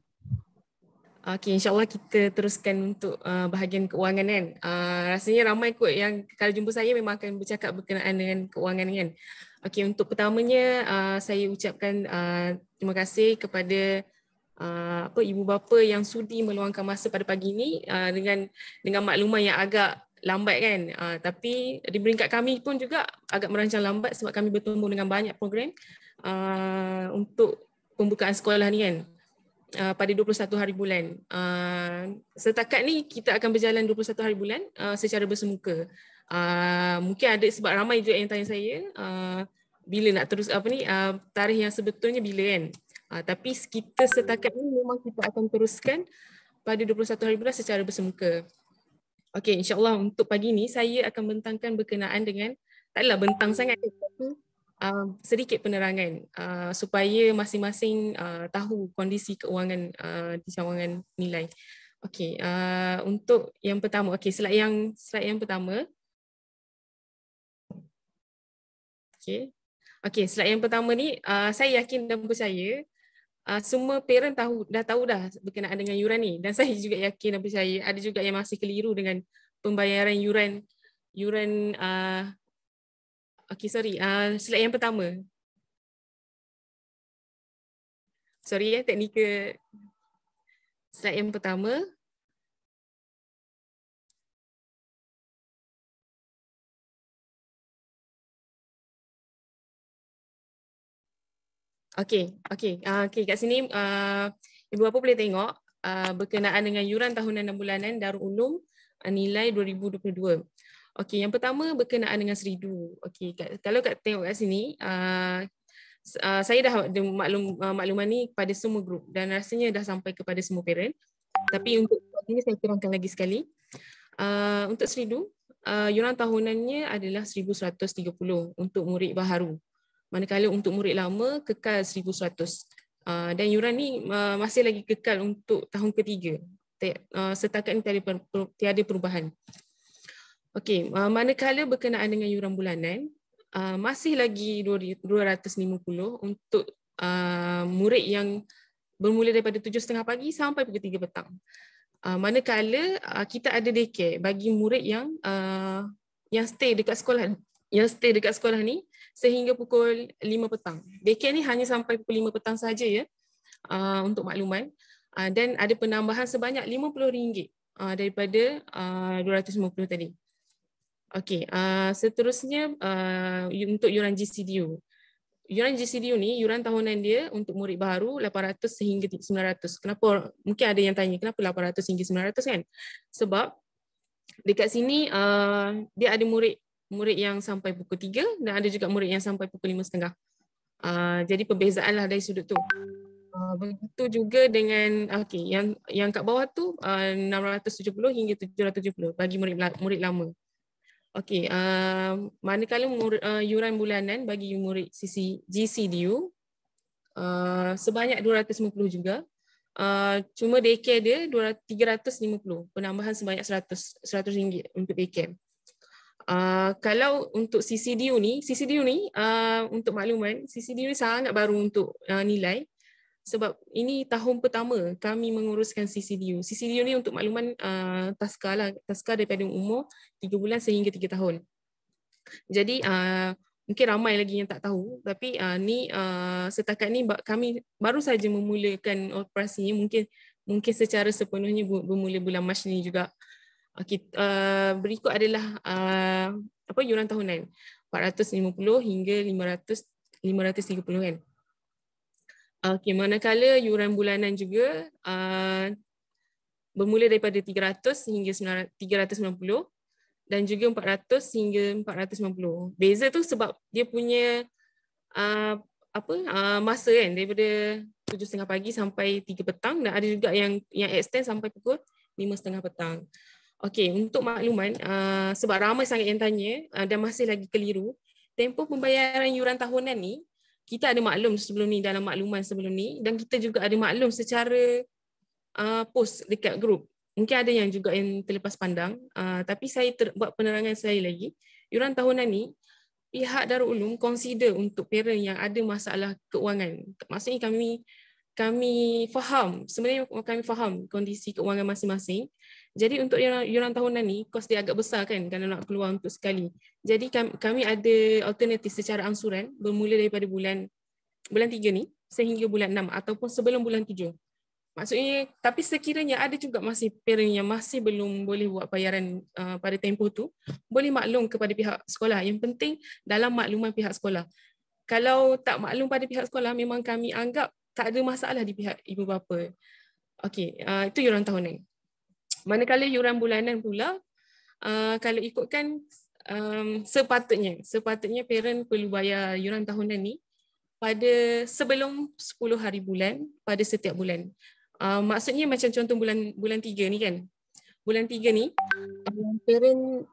Okey, insyaAllah kita teruskan untuk bahagian keuangan kan. Rasanya ramai kot yang kalau jumpa saya memang akan bercakap berkenaan dengan keuangan kan. Okey, untuk pertamanya saya ucapkan terima kasih kepada ibu bapa yang sudi meluangkan masa pada pagi ini dengan makluman yang agak lambat kan. Tapi di peringkat kami pun juga agak merancang lambat sebab kami bertemu dengan banyak program untuk pembukaan sekolah ni kan. Pada 21 hari bulan. Setakat ni kita akan berjalan 21 hari bulan secara bersemuka. Mungkin ada sebab ramai juga yang tanya saya bila nak terus tarikh yang sebetulnya bila kan. Tapi kita setakat ni memang kita akan teruskan pada 21 hari bulan secara bersemuka. Okey, insya-Allah untuk pagi ni saya akan bentangkan berkenaan dengan, taklah bentang sangat tapi sedikit penerangan supaya masing-masing tahu kondisi keuangan di cawangan nilai. Okey, untuk yang pertama, okey, slide yang pertama. Okey, slide yang pertama ni saya yakin dan percaya semua parent dah tahu berkenaan dengan yuran ni, dan saya juga yakin dan percaya ada juga yang masih keliru dengan pembayaran yuran okey, sorry. Slide yang pertama. Sorry ya, teknikal. Slide yang pertama. Okey, kat sini ibu bapa boleh tengok berkenaan dengan yuran tahunan dan bulanan Darul Ulum nilai 2022. Okey, yang pertama berkenaan dengan seridu. Okey, kalau tengok kat sini, saya dah ada makluman ni pada semua grup dan rasanya dah sampai kepada semua parent. Tapi untuk ini saya terangkan lagi sekali. Untuk seridu, yuran tahunannya adalah 1,130 untuk murid baharu. Manakala untuk murid lama kekal 1,100. Dan yuran ni masih lagi kekal untuk tahun ketiga. Setakat ini tiada perubahan. Okey, manakala berkenaan dengan yuran bulanan, masih lagi 250 untuk murid yang bermula daripada 7.30 pagi sampai pukul 3 petang. Manakala kita ada daycare bagi murid yang stay dekat sekolah ni sehingga pukul 5 petang. Daycare ni hanya sampai pukul 5 petang saja ya, untuk makluman. Dan ada penambahan sebanyak RM50 daripada 250 tadi. Okey, seterusnya untuk yuran GCDU. Yuran GCDU ni, yuran tahunan dia untuk murid baru 800 sehingga 900. Kenapa? Mungkin ada yang tanya, kenapa 800 hingga 900 kan? Sebab dekat sini dia ada murid yang sampai pukul 3 dan ada juga murid yang sampai pukul 5.30. Jadi perbezaan lah dari sudut tu. Begitu juga dengan yang kat bawah tu 670 hingga 770 bagi murid lama. Okey, manakala yuran bulanan bagi murid GCDU sebanyak 250 juga. Cuma daycare dia 350, penambahan sebanyak 100 ringgit untuk daycare. Kalau untuk CCDU ni untuk makluman, CCDU ni sangat baru untuk nilai. Sebab ini tahun pertama kami menguruskan CCDU. CCDU ni untuk makluman taska daripada umur 3 bulan sehingga 3 tahun. Jadi mungkin ramai lagi yang tak tahu, tapi setakat ni kami baru saja memulakan operasinya, mungkin secara sepenuhnya bermula bulan Mac ni juga. Berikut adalah yuran tahunan 450 hingga 530 kan. Manakala yuran bulanan juga bermula daripada 300 hingga 390 dan juga 400 hingga 490. Beza tu sebab dia punya masa kan, daripada 7.30 pagi sampai 3 petang, dan ada juga yang extend sampai pukul 5.30 petang. Okey, untuk makluman, sebab ramai sangat yang tanya dan masih lagi keliru, tempoh pembayaran yuran tahunan ni kita ada maklum sebelum ni dalam makluman sebelum ni, dan kita juga ada maklum secara post dekat grup. Mungkin ada yang juga yang terlepas pandang, tapi saya buat penerangan saya lagi. Yuran tahunan ni pihak Darul Ulum consider untuk parent yang ada masalah keuangan. Maksudnya kami faham, sebenarnya kami faham kondisi keuangan masing-masing. Jadi untuk yuran tahunan ni, kos dia agak besar kan kalau nak keluar untuk sekali. Jadi kami ada alternatif secara angsuran bermula daripada bulan 3 ni sehingga bulan 6 ataupun sebelum bulan 7. Maksudnya, tapi sekiranya ada juga masih parent yang masih belum boleh buat bayaran pada tempoh tu, boleh maklum kepada pihak sekolah. Yang penting dalam makluman pihak sekolah. Kalau tak maklum pada pihak sekolah, memang kami anggap tak ada masalah di pihak ibu bapa. Okey, itu yuran tahunan. Manakala yuran bulanan pula, kalau ikutkan sepatutnya parent perlu bayar yuran tahunan ni pada sebelum 10 hari bulan pada setiap bulan. Maksudnya macam contoh bulan 3 ni kan. Bulan 3 ni parent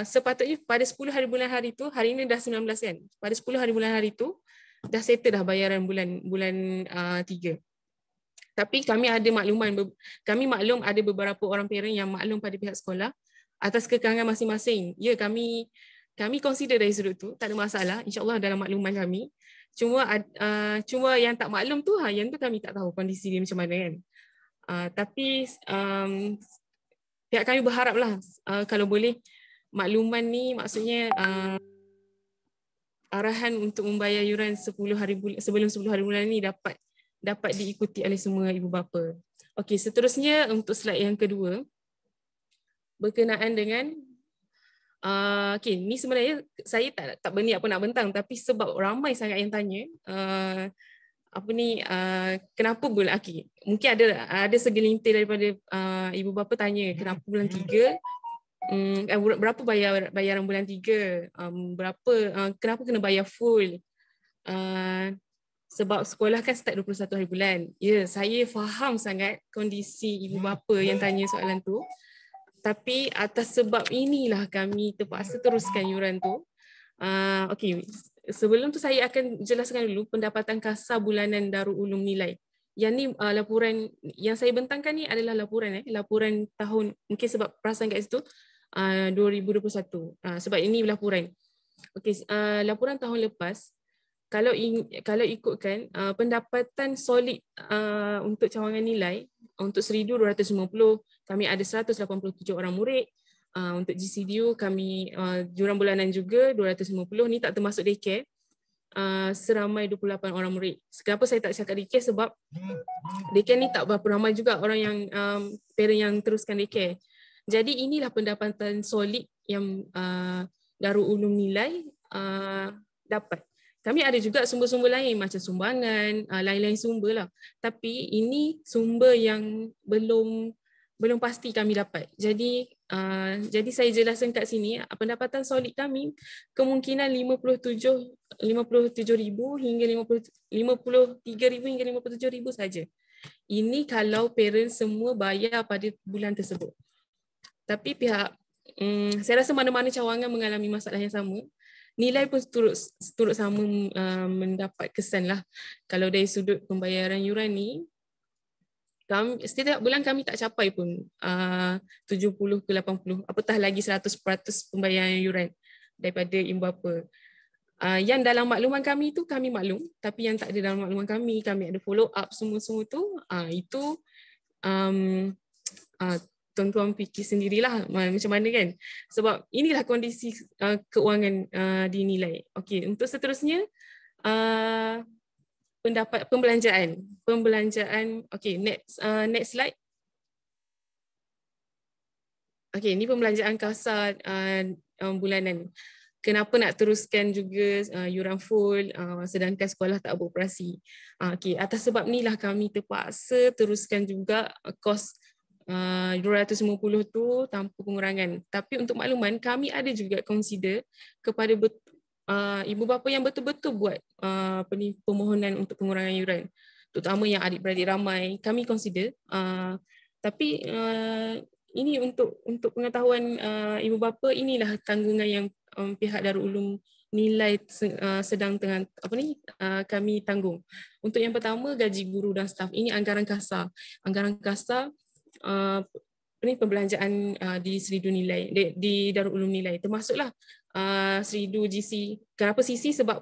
sepatutnya pada 10 hari bulan hari tu, hari ni dah 19 kan. Pada 10 hari bulan hari tu dah settle dah bayaran bulan 3. Tapi kami ada makluman, kami maklum ada beberapa orang parent yang maklum pada pihak sekolah atas kekangan masing-masing. Ya, kami consider dari sudut tu, tak ada masalah, insya-Allah dalam makluman kami. Cuma yang tak maklum tu, yang tu kami tak tahu kondisi dia macam mana kan. Tapi pihak kami berharaplah kalau boleh makluman ni, maksudnya arahan untuk membayar yuran 10 hari sebelum 10 hari bulan ni dapat diikuti oleh semua ibu bapa. Okey, seterusnya untuk slide yang kedua berkenaan dengan ni sebenarnya saya tak berniat pun nak bentang, tapi sebab ramai sangat yang tanya kenapa bulan mungkin ada segelintir daripada ibu bapa tanya kenapa bulan 3, berapa bayaran bulan 3, kenapa kena bayar full, sebab sekolah kan start 21 hari bulan. Ya, saya faham sangat kondisi ibu bapa yang tanya soalan tu. Tapi atas sebab inilah kami terpaksa teruskan yuran tu. Okey, sebelum tu saya akan jelaskan dulu pendapatan kasar bulanan Darul Ulum nilai. Yang ni laporan yang saya bentangkan ni adalah laporan tahun, mungkin sebab perasan kat situ 2021. Sebab ini laporan. Okey, laporan tahun lepas. Kalau ikutkan pendapatan solid untuk cawangan nilai untuk Seridu 250, kami ada 187 orang murid. Untuk GCDU kami yuran bulanan juga 250, ni tak termasuk daycare, seramai 28 orang murid. Kenapa saya tak cakap daycare, sebab daycare ni tak berapa ramai juga orang yang parent yang teruskan daycare. Jadi inilah pendapatan solid yang Darul Ulum nilai dapat. Kami ada juga sumber-sumber lain macam sumbangan, lain-lain sumber lah. Tapi ini sumber yang belum pasti kami dapat. Jadi Jadi saya jelaskan kat sini, pendapatan solid kami kemungkinan 57,000 hingga 53,000 hingga 57,000 saja. Ini kalau parents semua bayar pada bulan tersebut. Tapi saya rasa mana-mana cawangan mengalami masalah yang sama. Nilai pun turut sama mendapat kesan lah. Kalau dari sudut pembayaran yuran ni, setiap bulan kami tak capai pun 70 ke 80, apatah lagi 100% pembayaran yuran daripada ibu bapa. Yang dalam makluman kami tu kami maklum, tapi yang tak ada dalam makluman kami ada follow up semua tu, itu tuan-tuan fikir sendirilah macam mana kan. Sebab inilah kondisi keuangan dinilai. Okey, untuk seterusnya pendapat pembelanjaan. Okey, next slide. Okey, ini pembelanjaan kasar bulanan. Kenapa nak teruskan juga yuran full sedangkan sekolah tak beroperasi? Okey, atas sebab inilah kami terpaksa teruskan juga kos 250 tu tanpa pengurangan. Tapi untuk makluman, kami ada juga consider kepada ibu bapa yang betul-betul buat permohonan untuk pengurangan yuran, terutama yang adik-beradik ramai, kami consider. Tapi ini untuk pengetahuan ibu bapa, inilah tanggungan yang pihak Darul Ulum nilai sedang tengah kami tanggung. Untuk yang pertama, gaji guru dan staf. Ini anggaran kasar. Anggaran kasar pembelanjaan di Seridu Nilai, di Darul Ulum Nilai, termasuklah Seridu GC. Kenapa CC? Sebab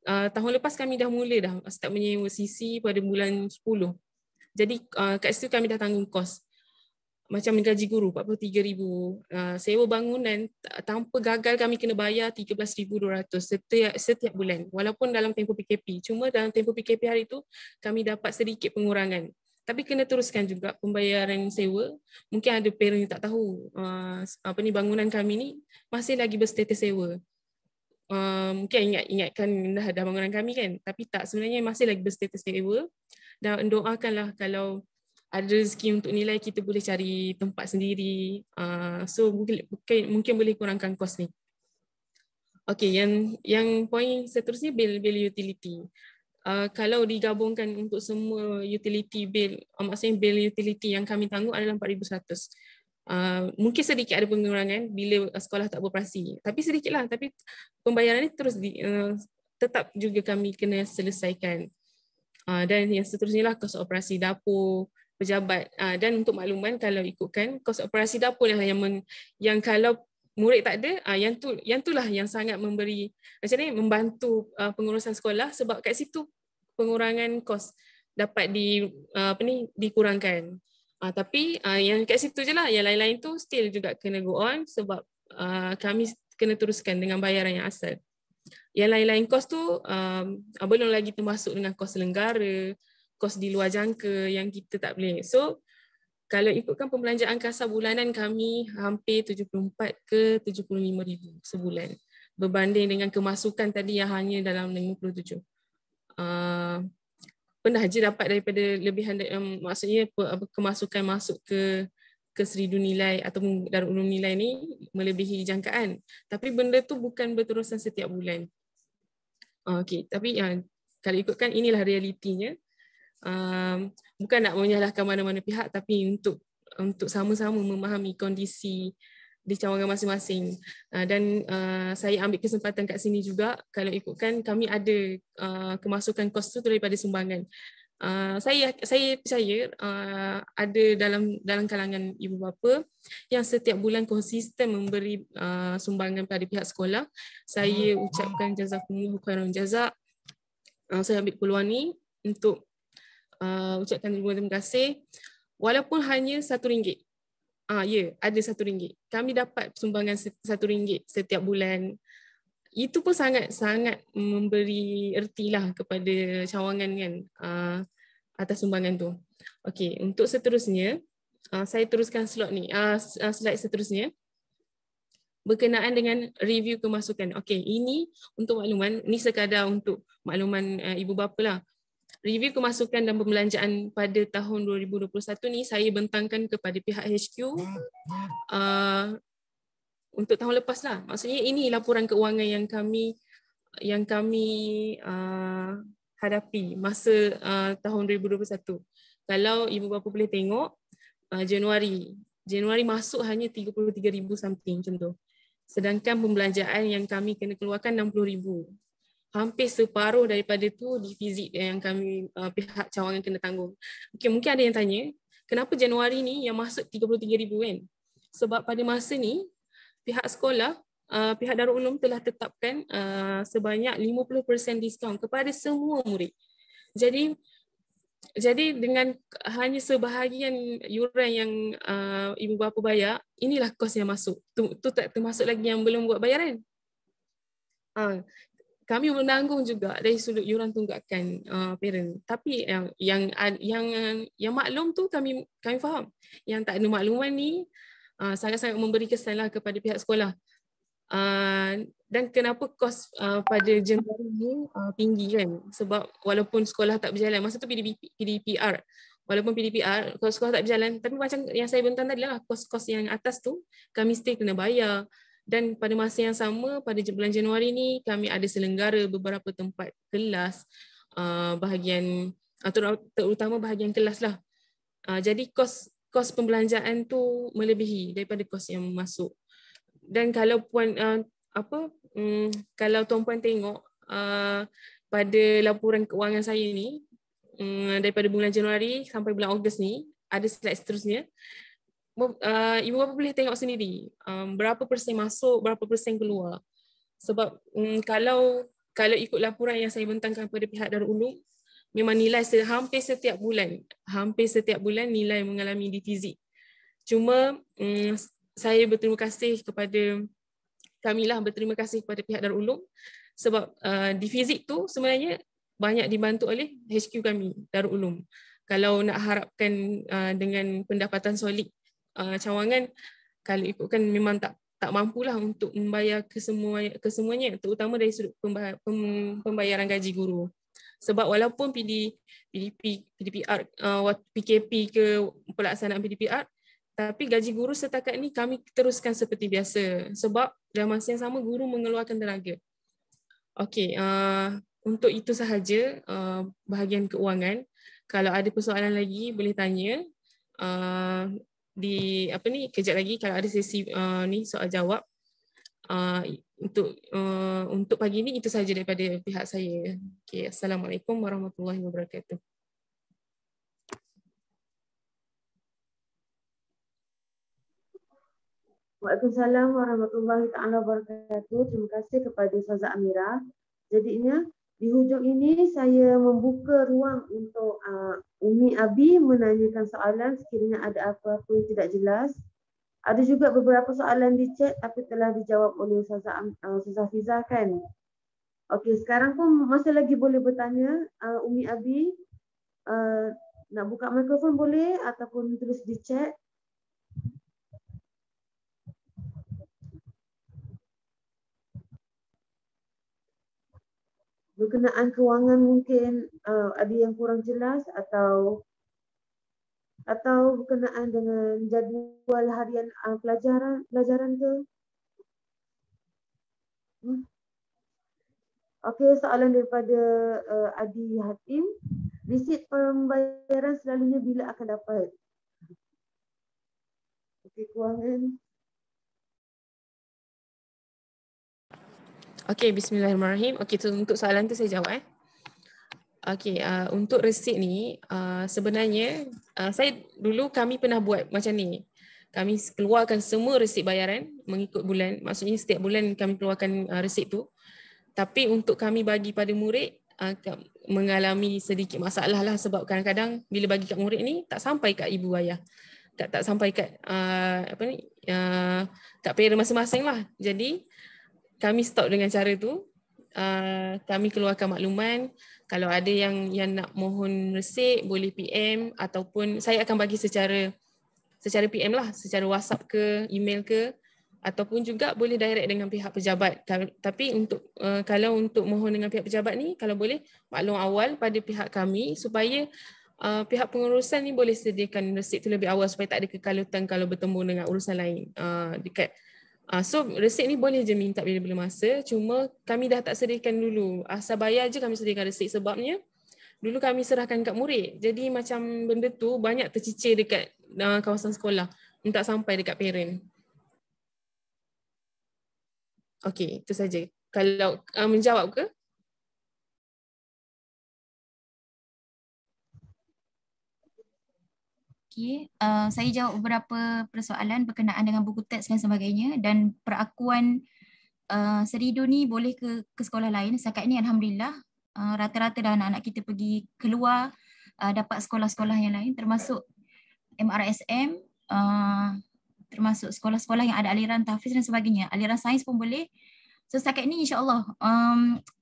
tahun lepas kami dah mula start menyewa CC pada bulan 10. Jadi kat situ kami dah tanggung kos. Macam gaji guru 43,000, sewa bangunan tanpa gagal kami kena bayar 13,200 setiap bulan, walaupun dalam tempoh PKP. Cuma dalam tempoh PKP hari itu kami dapat sedikit pengurangan. Tapi kena teruskan juga pembayaran sewa. Mungkin ada parent yang tak tahu bangunan kami ni masih lagi berstatus sewa. Mungkin ingatkan dah bangunan kami kan, tapi tak, sebenarnya masih lagi berstatus sewa. Dan doakanlah kalau ada rezeki untuk nilai, kita boleh cari tempat sendiri. So mungkin boleh kurangkan kos ni. Okey, yang poin seterusnya bil utility. Kalau digabungkan untuk semua utility bill, maksudnya bil utility yang kami tanggung adalah 4,100. Mungkin sedikit ada pengurangan bila sekolah tak beroperasi, tapi sedikitlah. Tapi pembayaran ini terus tetap juga kami kena selesaikan. Dan yang seterusnya lah kos operasi dapur, pejabat. Dan untuk makluman, kalau ikutkan kos operasi dapur lah yang kalau murid tak ada, yang itulah yang sangat memberi, macam ni, membantu pengurusan sekolah, sebab kat situ pengurangan kos dapat dikurangkan. Tapi yang kat situ je lah, yang lain-lain tu still juga kena go on, sebab kami kena teruskan dengan bayaran yang asal. Yang lain-lain kos tu belum lagi termasuk dengan kos lenggara, kos di luar jangka yang kita tak boleh. So kalau ikutkan pembelanjaan kasar bulanan kami hampir 74 ke 75,000 sebulan, berbanding dengan kemasukan tadi yang hanya dalam 57. Pernah je dapat daripada lebihan, maksudnya kemasukan masuk ke Seridu Nilai atau Darul Ulum Nilai ni melebihi jangkaan. Tapi benda tu bukan berterusan setiap bulan. Okey, tapi kalau ikutkan inilah realitinya. Bukan nak menyalahkan mana-mana pihak, tapi untuk sama-sama memahami kondisi di cawangan masing-masing. Dan saya ambil kesempatan kat sini juga, kalau ikutkan kami ada kemasukan kos tu daripada sumbangan. Saya percaya ada dalam kalangan ibu bapa yang setiap bulan konsisten memberi sumbangan pada pihak sekolah. Saya ucapkan jazakumullahu khairan jazak. Saya ambil peluang ni untuk ucapkan terima kasih, walaupun hanya RM1. Ya, ada RM1. Kami dapat sumbangan RM1 setiap bulan. Itu pun sangat memberi erti lah kepada cawangan kan, atas sumbangan tu. Okey, untuk seterusnya, saya teruskan slide ni. Slide seterusnya berkenaan dengan review kemasukan. Okey, ini untuk makluman, ni sekadar untuk makluman ibu bapa lah. Review kemasukan dan pembelanjaan pada tahun 2021 ni saya bentangkan kepada pihak HQ untuk tahun lepas lah. Maksudnya ini laporan keuangan yang kami hadapi masa tahun 2021. Kalau ibu bapa boleh tengok, Januari masuk hanya 33,000 something macam tu. Sedangkan pembelanjaan yang kami kena keluarkan 60,000. Hampir separuh daripada tu defisit yang kami pihak cawangan kena tanggung. Okay, mungkin ada yang tanya, kenapa Januari ni yang masuk 33,000 kan? Sebab pada masa ni pihak sekolah, pihak Darul Ulum telah tetapkan sebanyak 50% diskaun kepada semua murid. Jadi dengan hanya sebahagian yuran yang ibu bapa bayar, inilah kos yang masuk. Tu tak termasuk lagi yang belum buat bayaran. Kami menanggung juga dari sudut yuran tunggakan parent. Tapi yang maklum tu kami faham. Yang tak ada makluman ni sangat-sangat memberi kesanlah kepada pihak sekolah. Dan kenapa kos pada Januari ni tinggi kan? Sebab walaupun sekolah tak berjalan, masa tu PDPR. Walaupun PDPR, kalau sekolah tak berjalan, tapi macam yang saya bentang tadi lah, kos-kos yang atas tu kami still kena bayar. Dan pada masa yang sama, pada bulan Januari ni, kami ada selenggara beberapa tempat kelas, terutama bahagian kelas lah. Jadi kos pembelanjaan tu melebihi daripada kos yang masuk. Dan kalau kalau tuan-puan tengok pada laporan keuangan saya ni, daripada bulan Januari sampai bulan Ogos ni, ada slide seterusnya. Ibu bapa boleh tengok sendiri berapa persen masuk, berapa persen keluar. Sebab kalau ikut laporan yang saya bentangkan kepada pihak Darul Ulum, memang nilai hampir setiap bulan nilai mengalami defisit. Cuma saya berterima kasih kepada pihak Darul Ulum sebab defisit tu sebenarnya banyak dibantu oleh HQ kami Darul Ulum. Kalau nak harapkan dengan pendapatan solid cawangan, kalau ikutkan memang tak mampulah untuk membayar kesemuanya, terutama dari sudut pembayaran gaji guru. Sebab walaupun PDPR, PKP ke pelaksanaan PDPR, tapi gaji guru setakat ni kami teruskan seperti biasa. Sebab dalam masa yang sama guru mengeluarkan tenaga. Okey, untuk itu sahaja bahagian keuangan. Kalau ada persoalan lagi boleh tanya. Kejap lagi kalau ada sesi ni soal jawab. Untuk pagi ni itu sahaja daripada pihak saya. Okay, Assalamualaikum warahmatullahi wabarakatuh. Waalaikumsalam warahmatullahi taala wabarakatuh. Terima kasih kepada Ustazah Amira. Jadinya di hujung ini saya membuka ruang untuk Umi Abi menanyakan soalan sekiranya ada apa-apa yang tidak jelas. Ada juga beberapa soalan di chat tapi telah dijawab oleh Ustazah Fiza kan. Okey, sekarang pun masih lagi boleh bertanya Umi Abi. Nak buka mikrofon boleh ataupun tulis di chat. Berkenaan kewangan mungkin ada yang kurang jelas atau berkenaan dengan jadual harian pelajaran ke? Okey, soalan daripada Adi Hatim. Resit pembayaran selalunya bila akan dapat? Okey, kewangan. Okey, bismillahirrahmanirrahim. Okey, untuk soalan tu saya jawab. Okey, untuk resit ni sebenarnya kami pernah buat macam ni. Kami keluarkan semua resit bayaran mengikut bulan. Maksudnya setiap bulan kami keluarkan resit tu. Tapi untuk kami bagi pada murid mengalami sedikit masalah lah sebab kadang-kadang bila bagi kat murid ni tak sampai kat ibu ayah. Tak sampai kat kat parent masing-masing lah. Jadi kami stop dengan cara tu. Kami keluarkan makluman. Kalau ada yang nak mohon resip, boleh PM ataupun saya akan bagi secara PM lah, secara WhatsApp ke, email ke. ataupun juga boleh direct dengan pihak pejabat. Tapi untuk kalau untuk mohon dengan pihak pejabat ni, kalau boleh maklum awal pada pihak kami supaya pihak pengurusan ni boleh sediakan resit tu lebih awal supaya tak ada kekalutan kalau bertemu dengan urusan lain dekat. So resit ni boleh je minta bila-bila masa, cuma kami dah tak sediakan dulu. Asal bayar je kami sediakan resit sebabnya dulu kami serahkan kat murid. Jadi macam benda tu banyak tercicir dekat kawasan sekolah, tak sampai dekat parent. Okey, itu saja. Kalau menjawab ke? Okey, saya jawab beberapa persoalan berkenaan dengan buku teks dan sebagainya, dan perakuan Seridu ni boleh ke sekolah lain. Setakat ni alhamdulillah rata-rata dah anak-anak kita pergi keluar dapat sekolah-sekolah yang lain, termasuk MRSM, termasuk sekolah-sekolah yang ada aliran tahfiz dan sebagainya. Aliran sains pun boleh. So setakat ni insya-Allah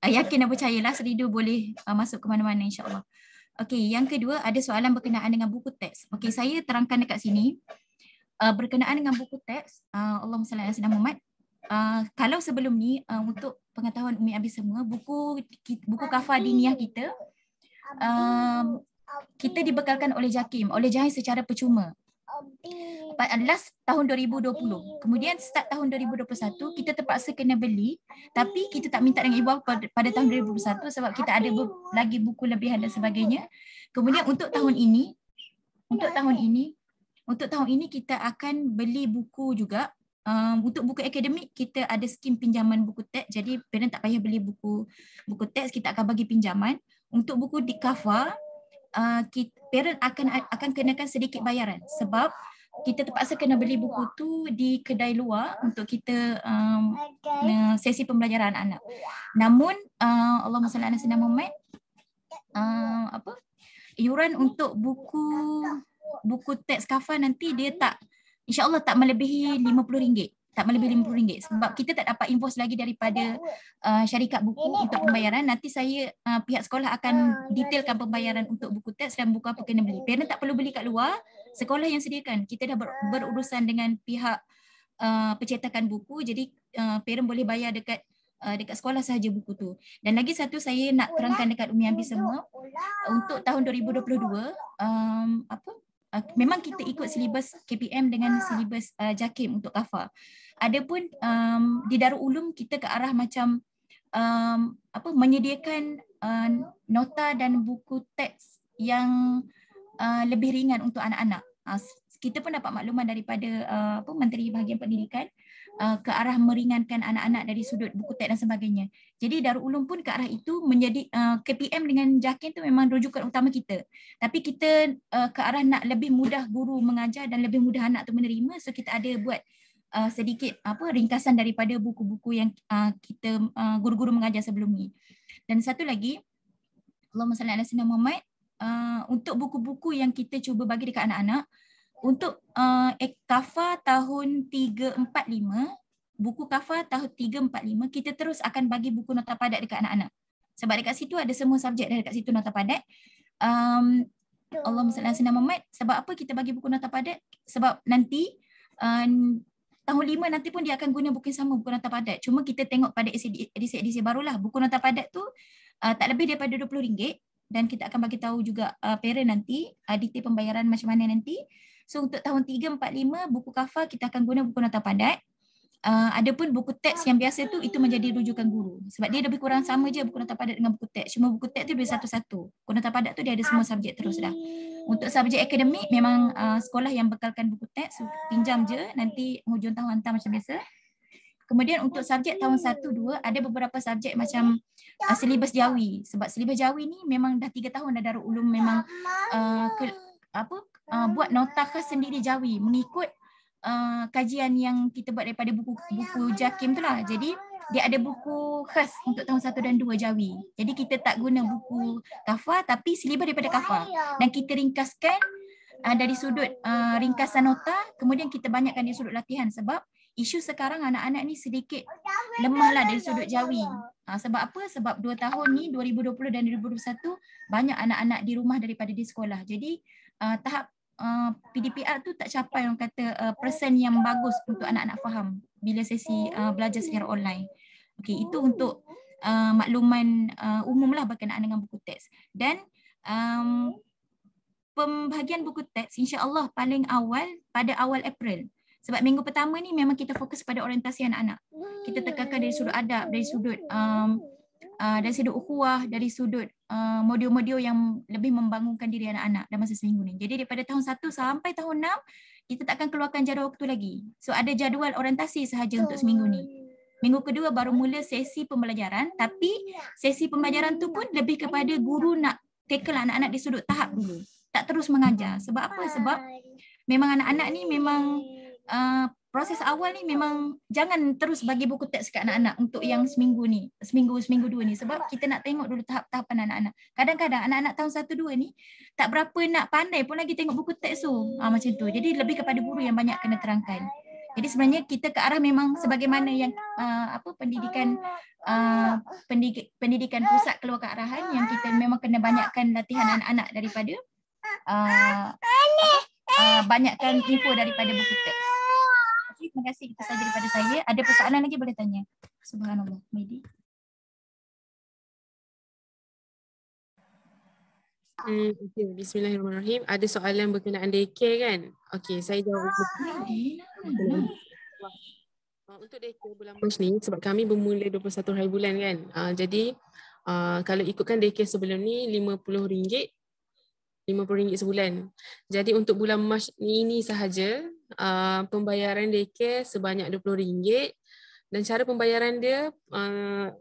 yakin dan percayalah Seridu boleh masuk ke mana-mana insya-Allah. Okey, yang kedua ada soalan berkenaan dengan buku teks. Okey, saya terangkan dekat sini berkenaan dengan buku teks. Allahumma salli ala sayyidina Muhammad. Kalau sebelum ni untuk pengetahuan Umi Abi semua, buku kafah diniyah kita kita dibekalkan oleh JAKIM, oleh JAHIM secara percuma. Last tahun 2020. Kemudian start tahun 2021 kita terpaksa kena beli, tapi kita tak minta dengan ibu pada tahun 2021 sebab kita ada lagi buku lebihan dan sebagainya. Kemudian untuk tahun ini kita akan beli buku juga. Untuk buku akademik kita ada skim pinjaman buku teks, jadi parent tak payah beli buku teks, kita akan bagi pinjaman. Untuk buku di kafar parent akan kenakan sedikit bayaran sebab kita terpaksa kena beli buku tu di kedai luar untuk kita sesi pembelajaran anak. Namun Allahumma salli ala sayyidina Muhammad, iuran untuk buku teks kafar nanti dia insya-Allah tak melebihi RM50. Tak melebihi RM50 sebab kita tak dapat invoice lagi daripada syarikat buku untuk pembayaran. Nanti pihak sekolah akan detailkan pembayaran untuk buku teks dan buku apa kena beli. Parent tak perlu beli kat luar, sekolah yang sediakan. Kita dah berurusan dengan pihak percetakan buku, jadi parent boleh bayar dekat sekolah sahaja buku tu. Dan lagi satu saya nak terangkan dekat Umi Abi semua, untuk tahun 2022 memang kita ikut silibus KPM dengan silibus JAKIM untuk kafar. Adapun di Darul Ulum kita ke arah macam menyediakan nota dan buku teks yang lebih ringan untuk anak-anak. Kita pun dapat makluman daripada Menteri Bahagian Pendidikan ke arah meringankan anak-anak dari sudut buku teks dan sebagainya. Jadi Darul Ulum pun ke arah itu menjadi KPM dengan JAKIM tu memang rujukan utama kita. Tapi kita ke arah nak lebih mudah guru mengajar dan lebih mudah anak tu menerima, so kita ada buat sedikit ringkasan daripada buku-buku yang kita guru-guru mengajar sebelum ni. Dan satu lagi, Allahumma salli ala sayyidina Muhammad, untuk buku-buku yang kita cuba bagi dekat anak-anak, untuk kafar tahun 345, buku kafar tahun 345, kita terus akan bagi buku nota padat dekat anak-anak. Sebab dekat situ ada semua subjek dekat situ nota padat. Allahumma salli ala sayyidina Muhammad. Sebab apa kita bagi buku nota padat? Sebab nanti tahun 5 nanti pun dia akan guna buku yang sama, buku nota padat. Cuma kita tengok pada edisi barulah, buku nota padat tu tak lebih daripada RM20, dan kita akan bagi tahu juga parent nanti detail pembayaran macam mana nanti. So untuk tahun 345 buku kafar kita akan guna buku nota padat. Adapun buku teks yang biasa tu itu menjadi rujukan guru. Sebab dia lebih kurang sama je buku nota padat dengan buku teks. Cuma buku teks tu dia satu-satu. Buku nota padat tu dia ada semua subjek terus dah. Untuk subjek akademik memang sekolah yang bekalkan buku teks, pinjam je, nanti hujung tahun hantar macam biasa. Kemudian untuk subjek tahun 1, 2 ada beberapa subjek macam silibus Jawi. Sebab silibus Jawi ni memang dah 3 tahun dah Darul Ulum memang buat nota khas sendiri Jawi mengikut kajian yang kita buat daripada buku JAKIM tu lah. Jadi dia ada buku khas untuk tahun 1 dan 2 Jawi. Jadi kita tak guna buku kafar tapi silibus daripada kafar. Dan kita ringkaskan dari sudut ringkasan nota, kemudian kita banyakkan dari sudut latihan sebab isu sekarang anak-anak ni sedikit lemah lah dari sudut Jawi. Sebab apa? Sebab 2 tahun ni 2020 dan 2021 banyak anak-anak di rumah daripada di sekolah. Jadi tahap PDPR tu tak capai orang kata persen yang bagus untuk anak-anak faham bila sesi belajar secara online. Okey, itu untuk makluman umum lah berkenaan dengan buku teks. Dan pembahagian buku teks insya-Allah paling awal pada awal April. Sebab minggu pertama ni memang kita fokus pada orientasi anak-anak. Kita tekankan dari sudut adab, dari sudut ukhuwah, dari sudut modul-modul yang lebih membangunkan diri anak-anak dalam masa seminggu ni. Jadi daripada tahun 1 sampai tahun 6, kita tak akan keluarkan jadual waktu lagi. So ada jadual orientasi sahaja untuk seminggu ni. Minggu kedua baru mula sesi pembelajaran, tapi sesi pembelajaran tu pun lebih kepada guru nak tackle anak-anak di sudut tahap dulu. Tak terus mengajar. Sebab apa? Sebab memang anak-anak ni memang proses awal ni memang jangan terus bagi buku teks kat anak-anak untuk yang seminggu dua ni, sebab kita nak tengok dulu tahap-tahapan anak-anak. Kadang-kadang anak-anak tahun 1, 2 ni tak berapa nak pandai pun lagi tengok buku teks tu. Macam tu. Jadi lebih kepada guru yang banyak kena terangkan. Jadi sebenarnya kita ke arah memang sebagaimana yang pendidikan pusat keluar ke arahan yang kita memang kena banyakkan latihan anak-anak daripada banyakkan info daripada buku teks. Terima kasih, itu saja daripada saya. Ada persoalan lagi boleh tanya. Subhanallah. Medi. Okay. Bismillahirrahmanirrahim. Ada soalan berkenaan daycare kan? Okey, saya jawab. Untuk daycare bulan Mac ni, sebab kami bermula 21 hari bulan kan. Jadi kalau ikutkan daycare sebelum ni RM50 sebulan. Jadi untuk bulan Mac ini sahaja, pembayaran daycare sebanyak RM20, dan cara pembayaran dia,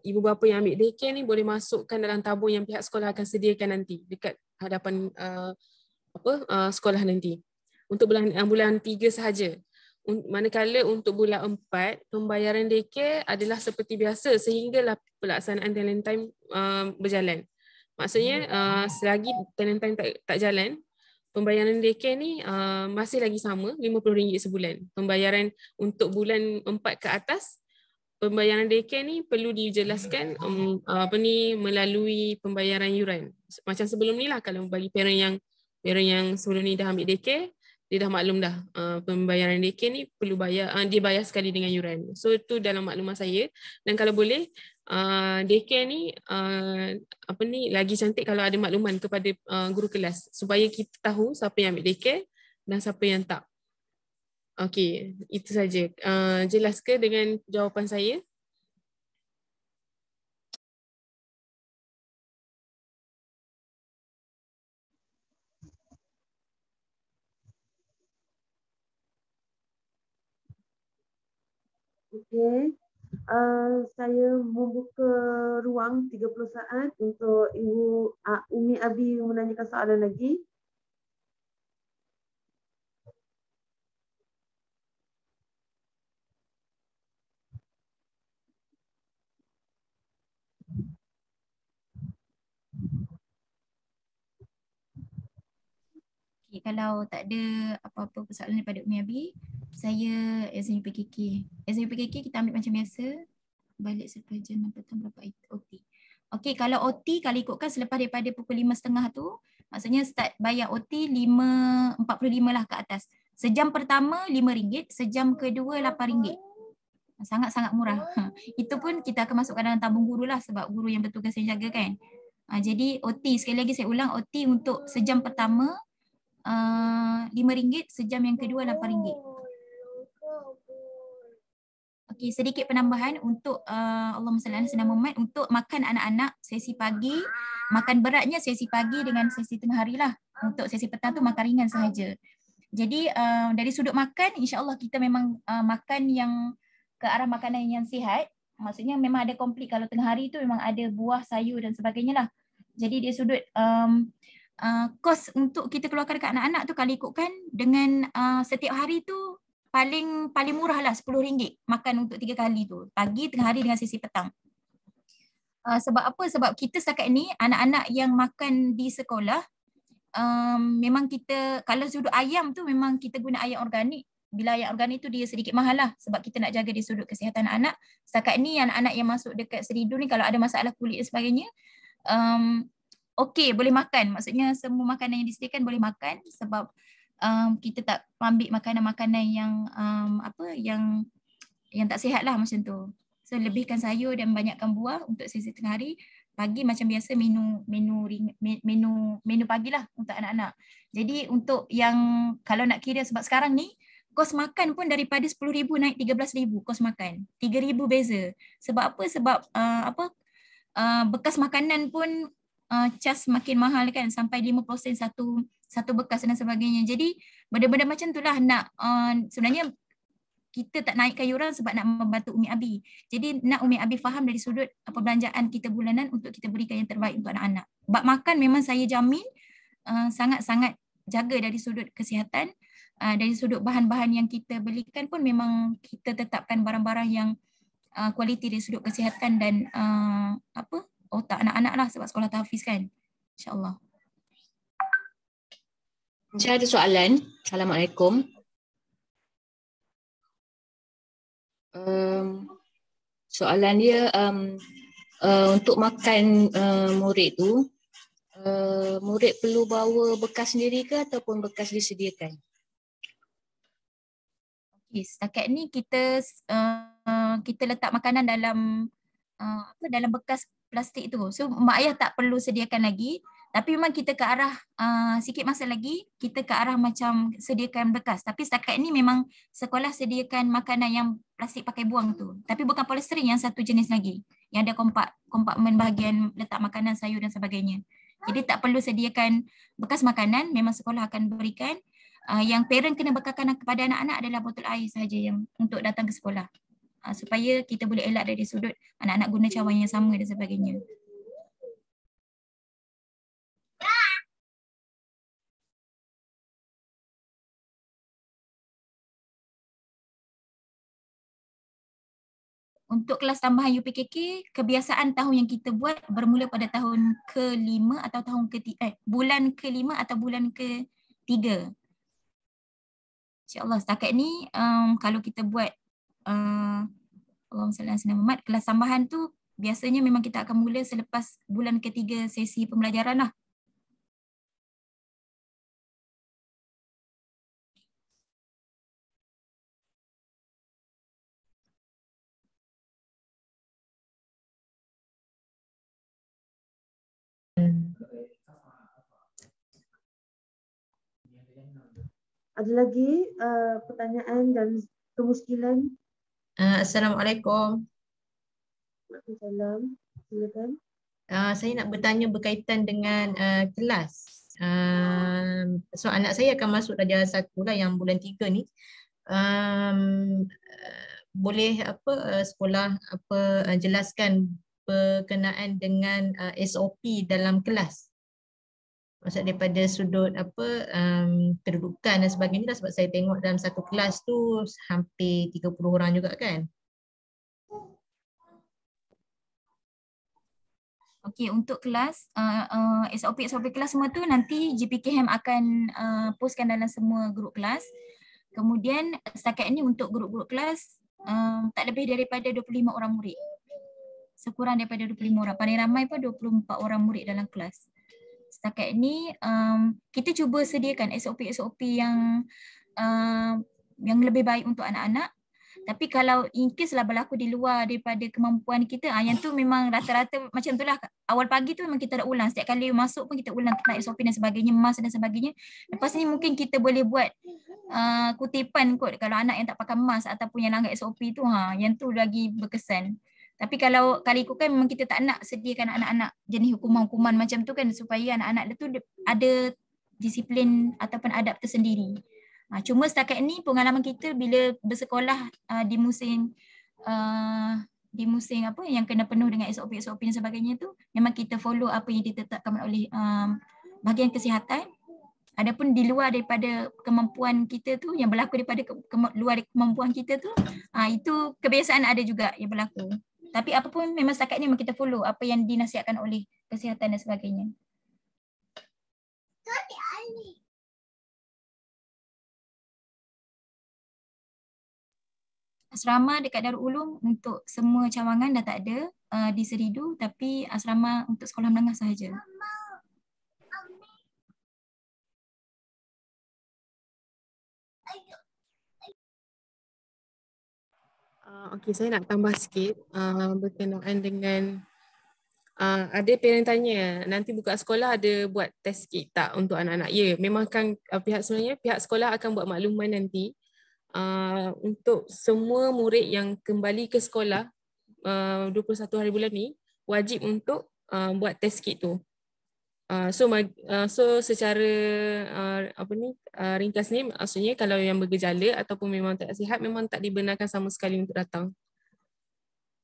ibu bapa yang ambil daycare ni boleh masukkan dalam tabung yang pihak sekolah akan sediakan nanti dekat hadapan sekolah nanti. Untuk bulan 3 sahaja. Manakala untuk bulan 4, pembayaran daycare adalah seperti biasa sehinggalah pelaksanaan talent time berjalan. Maksudnya selagi talent time tak jalan, pembayaran daycare ni masih lagi sama, RM50 sebulan. Pembayaran untuk bulan 4 ke atas, pembayaran daycare ni perlu dijelaskan melalui pembayaran yuran. Macam sebelum ni lah, kalau bagi parent yang sebelum ni dah ambil daycare, dia dah maklum dah pembayaran daycare ni perlu dia bayar sekali dengan yuran. So itu dalam maklumat saya. Dan kalau boleh daycare ni lagi cantik kalau ada makluman kepada guru kelas supaya kita tahu siapa yang ambil daycare dan siapa yang tak. Okey, itu saja. Jelas ke dengan jawapan saya? Okey. Saya membuka ruang 30 saat untuk Ibu Umi Abi menanyakan soalan lagi. Okay, kalau tak ada apa-apa persoalan daripada Umi Abi, saya exam UPKK. Exam UPKK kita ambil macam biasa. Balik selepas jam 6 petang berapa OT. Okey, kalau OT kalau ikutkan selepas daripada pukul 5.30 tu, maksudnya start bayar OT 5.45 lah ke atas. Sejam pertama RM5, sejam kedua RM8. Sangat-sangat murah. Itu pun kita akan masukkan dalam tabung guru lah sebab guru yang bertugas yang jaga kan. Jadi OT, sekali lagi saya ulang, OT untuk sejam pertama RM5, sejam yang kedua RM8. Okey, sedikit penambahan untuk Allahumma salli ala sayyidina Muhammad, untuk makan anak-anak sesi pagi, makan beratnya sesi pagi dengan sesi tengah hari lah. Untuk sesi petang tu makan ringan sahaja. Jadi dari sudut makan, insya-Allah kita memang makan yang ke arah makanan yang sihat. Maksudnya memang ada komplit, kalau tengah hari tu memang ada buah, sayur dan sebagainya lah. Jadi dari sudut kos untuk kita keluarkan dekat anak-anak tu kalau ikutkan dengan setiap hari tu paling murah lah RM10 makan untuk 3 kali tu. Pagi, tengah hari dengan sesi petang. Sebab apa? Sebab kita setakat ni anak-anak yang makan di sekolah memang kita, kalau sudut ayam tu memang kita guna ayam organik. Bila ayam organik tu dia sedikit mahal lah sebab kita nak jaga di sudut kesihatan anak-anak. Setakat ni anak-anak yang masuk dekat Seridu ni kalau ada masalah kulit dan sebagainya, okey boleh makan. Maksudnya semua makanan yang disediakan boleh makan sebab kita tak ambil makanan-makanan yang yang tak sihat lah macam tu. So lebihkan sayur dan banyakkan buah untuk sesi tengah hari. Pagi macam biasa menu pagi lah untuk anak-anak. Jadi untuk yang kalau nak kira sebab sekarang ni kos makan pun daripada 10,000 naik 13,000 kos makan. 3,000 beza. Sebab apa? Sebab bekas makanan pun cas makin mahal kan, sampai 5% satu bekas dan sebagainya. Jadi benda-benda macam itulah nak sebenarnya kita tak naikkan yuran sebab nak membantu Umi Abi. Jadi nak Umi Abi faham dari sudut perbelanjaan kita bulanan untuk kita berikan yang terbaik untuk anak-anak. Bab makan memang saya jamin sangat-sangat jaga dari sudut kesihatan. Dari sudut bahan-bahan yang kita belikan pun memang kita tetapkan barang-barang yang kualiti dari sudut kesihatan dan otak anak-anak lah sebab sekolah tahfiz kan. InsyaAllah. Saya ada soalan. Assalamualaikum. Soalan dia untuk makan murid tu, murid perlu bawa bekas sendiri ke ataupun bekas disediakan? Okay, setakat ni kita letak makanan dalam dalam bekas plastik tu. So mak ayah tak perlu sediakan lagi. Tapi memang kita ke arah sikit masa lagi kita ke arah macam sediakan bekas. Tapi setakat ni memang sekolah sediakan makanan yang plastik pakai buang tu. Tapi bukan polisterin, yang satu jenis lagi. Yang ada kompakmen bahagian letak makanan, sayur dan sebagainya. Jadi tak perlu sediakan bekas makanan, memang sekolah akan berikan. Yang parent kena bekalkan kepada anak-anak adalah botol air sahaja yang untuk datang ke sekolah. Supaya kita boleh elak dari sudut anak-anak guna cawan yang sama dan sebagainya. Untuk kelas tambahan UPKK, kebiasaan tahun yang kita buat bermula pada tahun ke-5 atau bulan ke-5 atau bulan ke-3. InsyaAllah setakat ni kalau kita buat Allahumma salli ala sayyidina Muhammad, kelas tambahan tu biasanya memang kita akan mula selepas bulan ke-3 sesi pembelajaran lah. Ada lagi pertanyaan dan kemuskilan? Assalamualaikum. Waalaikumsalam. Silakan. Saya nak bertanya berkaitan dengan kelas. So anak saya akan masuk darjah 1 lah yang bulan 3 ni. Boleh sekolah jelaskan berkenaan dengan SOP dalam kelas? Maksud daripada sudut kedudukan dan sebagainya lah, sebab saya tengok dalam satu kelas tu hampir 30 orang juga kan. Okey, untuk kelas SOP kelas semua tu nanti GPKM akan postkan dalam semua grup kelas. Kemudian setakat ini untuk grup-grup kelas tak lebih daripada 25 orang murid. Sekurang daripada 25 orang. Paling ramai pun 24 orang murid dalam kelas. Setakat ini kita cuba sediakan SOP yang lebih baik untuk anak-anak. Tapi kalau in case lah berlaku di luar daripada kemampuan kita, yang tu memang rata-rata macam tu lah. Awal pagi tu memang kita dah ulang. Setiap kali masuk pun kita ulang tentang SOP dan sebagainya, mask dan sebagainya. Lepas ni mungkin kita boleh buat kutipan kot kalau anak yang tak pakai mask ataupun yang langgar SOP tu, yang tu lagi berkesan. Tapi kalau kali ikutkan memang kita tak nak sediakan anak-anak jenis hukuman-hukuman macam tu kan, supaya anak-anak tu ada disiplin ataupun adab tersendiri. Cuma setakat ni pengalaman kita bila bersekolah di musim apa yang kena penuh dengan SOP dan sebagainya tu, memang kita follow apa yang ditetapkan oleh bahagian kesihatan. Adapun di luar daripada kemampuan kita tu, yang berlaku daripada luar kemampuan kita tu, itu kebiasaan ada juga yang berlaku. Tapi apapun memang setakat ni memang kita follow apa yang dinasihatkan oleh kesihatan dan sebagainya. Asrama dekat Darul Ulum untuk semua cawangan dah tak ada di Seridu, tapi asrama untuk sekolah menengah sahaja. Okey, saya nak tambah sikit berkenaan dengan ada parent tanya, nanti buka sekolah ada buat test kit tak untuk anak-anak? Ya, memang kan pihak sekolah akan buat makluman nanti untuk semua murid yang kembali ke sekolah 21 hari bulan ni wajib untuk buat test kit tu. So secara ringkas ni maksudnya kalau yang bergejala ataupun memang tak sihat memang tak dibenarkan sama sekali untuk datang.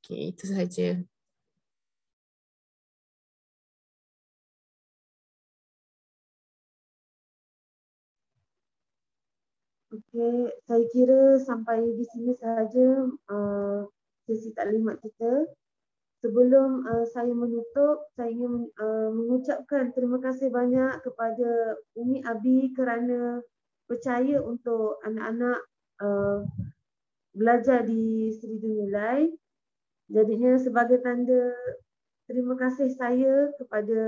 Okey, itu sahaja. Okey, saya kira sampai di sini sahaja sesi taklimat kita. Sebelum saya menutup, saya ingin mengucapkan terima kasih banyak kepada Umi Abi kerana percaya untuk anak-anak belajar di Seri Nilai. Jadinya sebagai tanda terima kasih saya kepada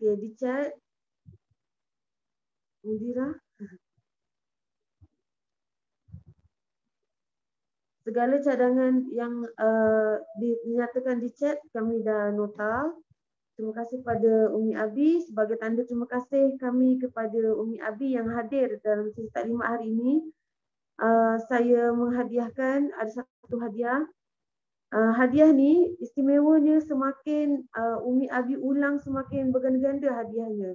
di chat Mudira. Segala cadangan yang dinyatakan di chat kami dah nota. Terima kasih kepada Umi Abi. Sebagai tanda terima kasih kami kepada Umi Abi yang hadir dalam sesi taklimat hari ini, saya menghadiahkan ada satu hadiah. Hadiah ni istimewanya semakin Umi Abi ulang semakin berganda-ganda hadiahnya.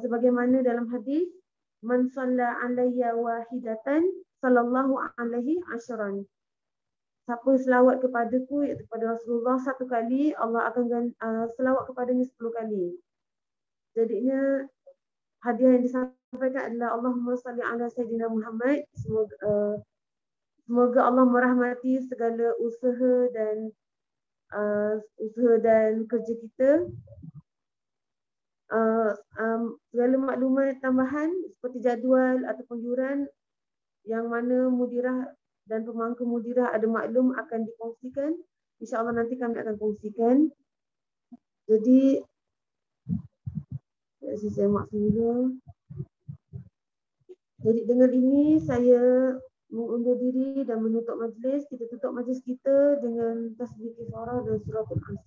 Sebagaimana dalam hadis, man shalla alayya wahidatan sallallahu alaihi asyran. Siapa selawat kepadaku iaitu kepada Rasulullah satu kali, Allah akan selawat kepadanya 10 kali. Jadinya hadiah yang disampaikan adalah Allahumma salli ala Sayyidina Muhammad. Semoga Allah merahmati segala usaha dan kerja kita. Segala maklumat tambahan seperti jadual ataupun yuran yang mana mudirah dan pemangku mudirah ada maklum akan dikongsikan. InsyaAllah nanti kami akan kongsikan. Jadi, saya maksudnya. Jadi dengan ini saya mengundur diri dan menutup majlis. Kita tutup majlis kita dengan tasbih kifarah dan suratul Asr.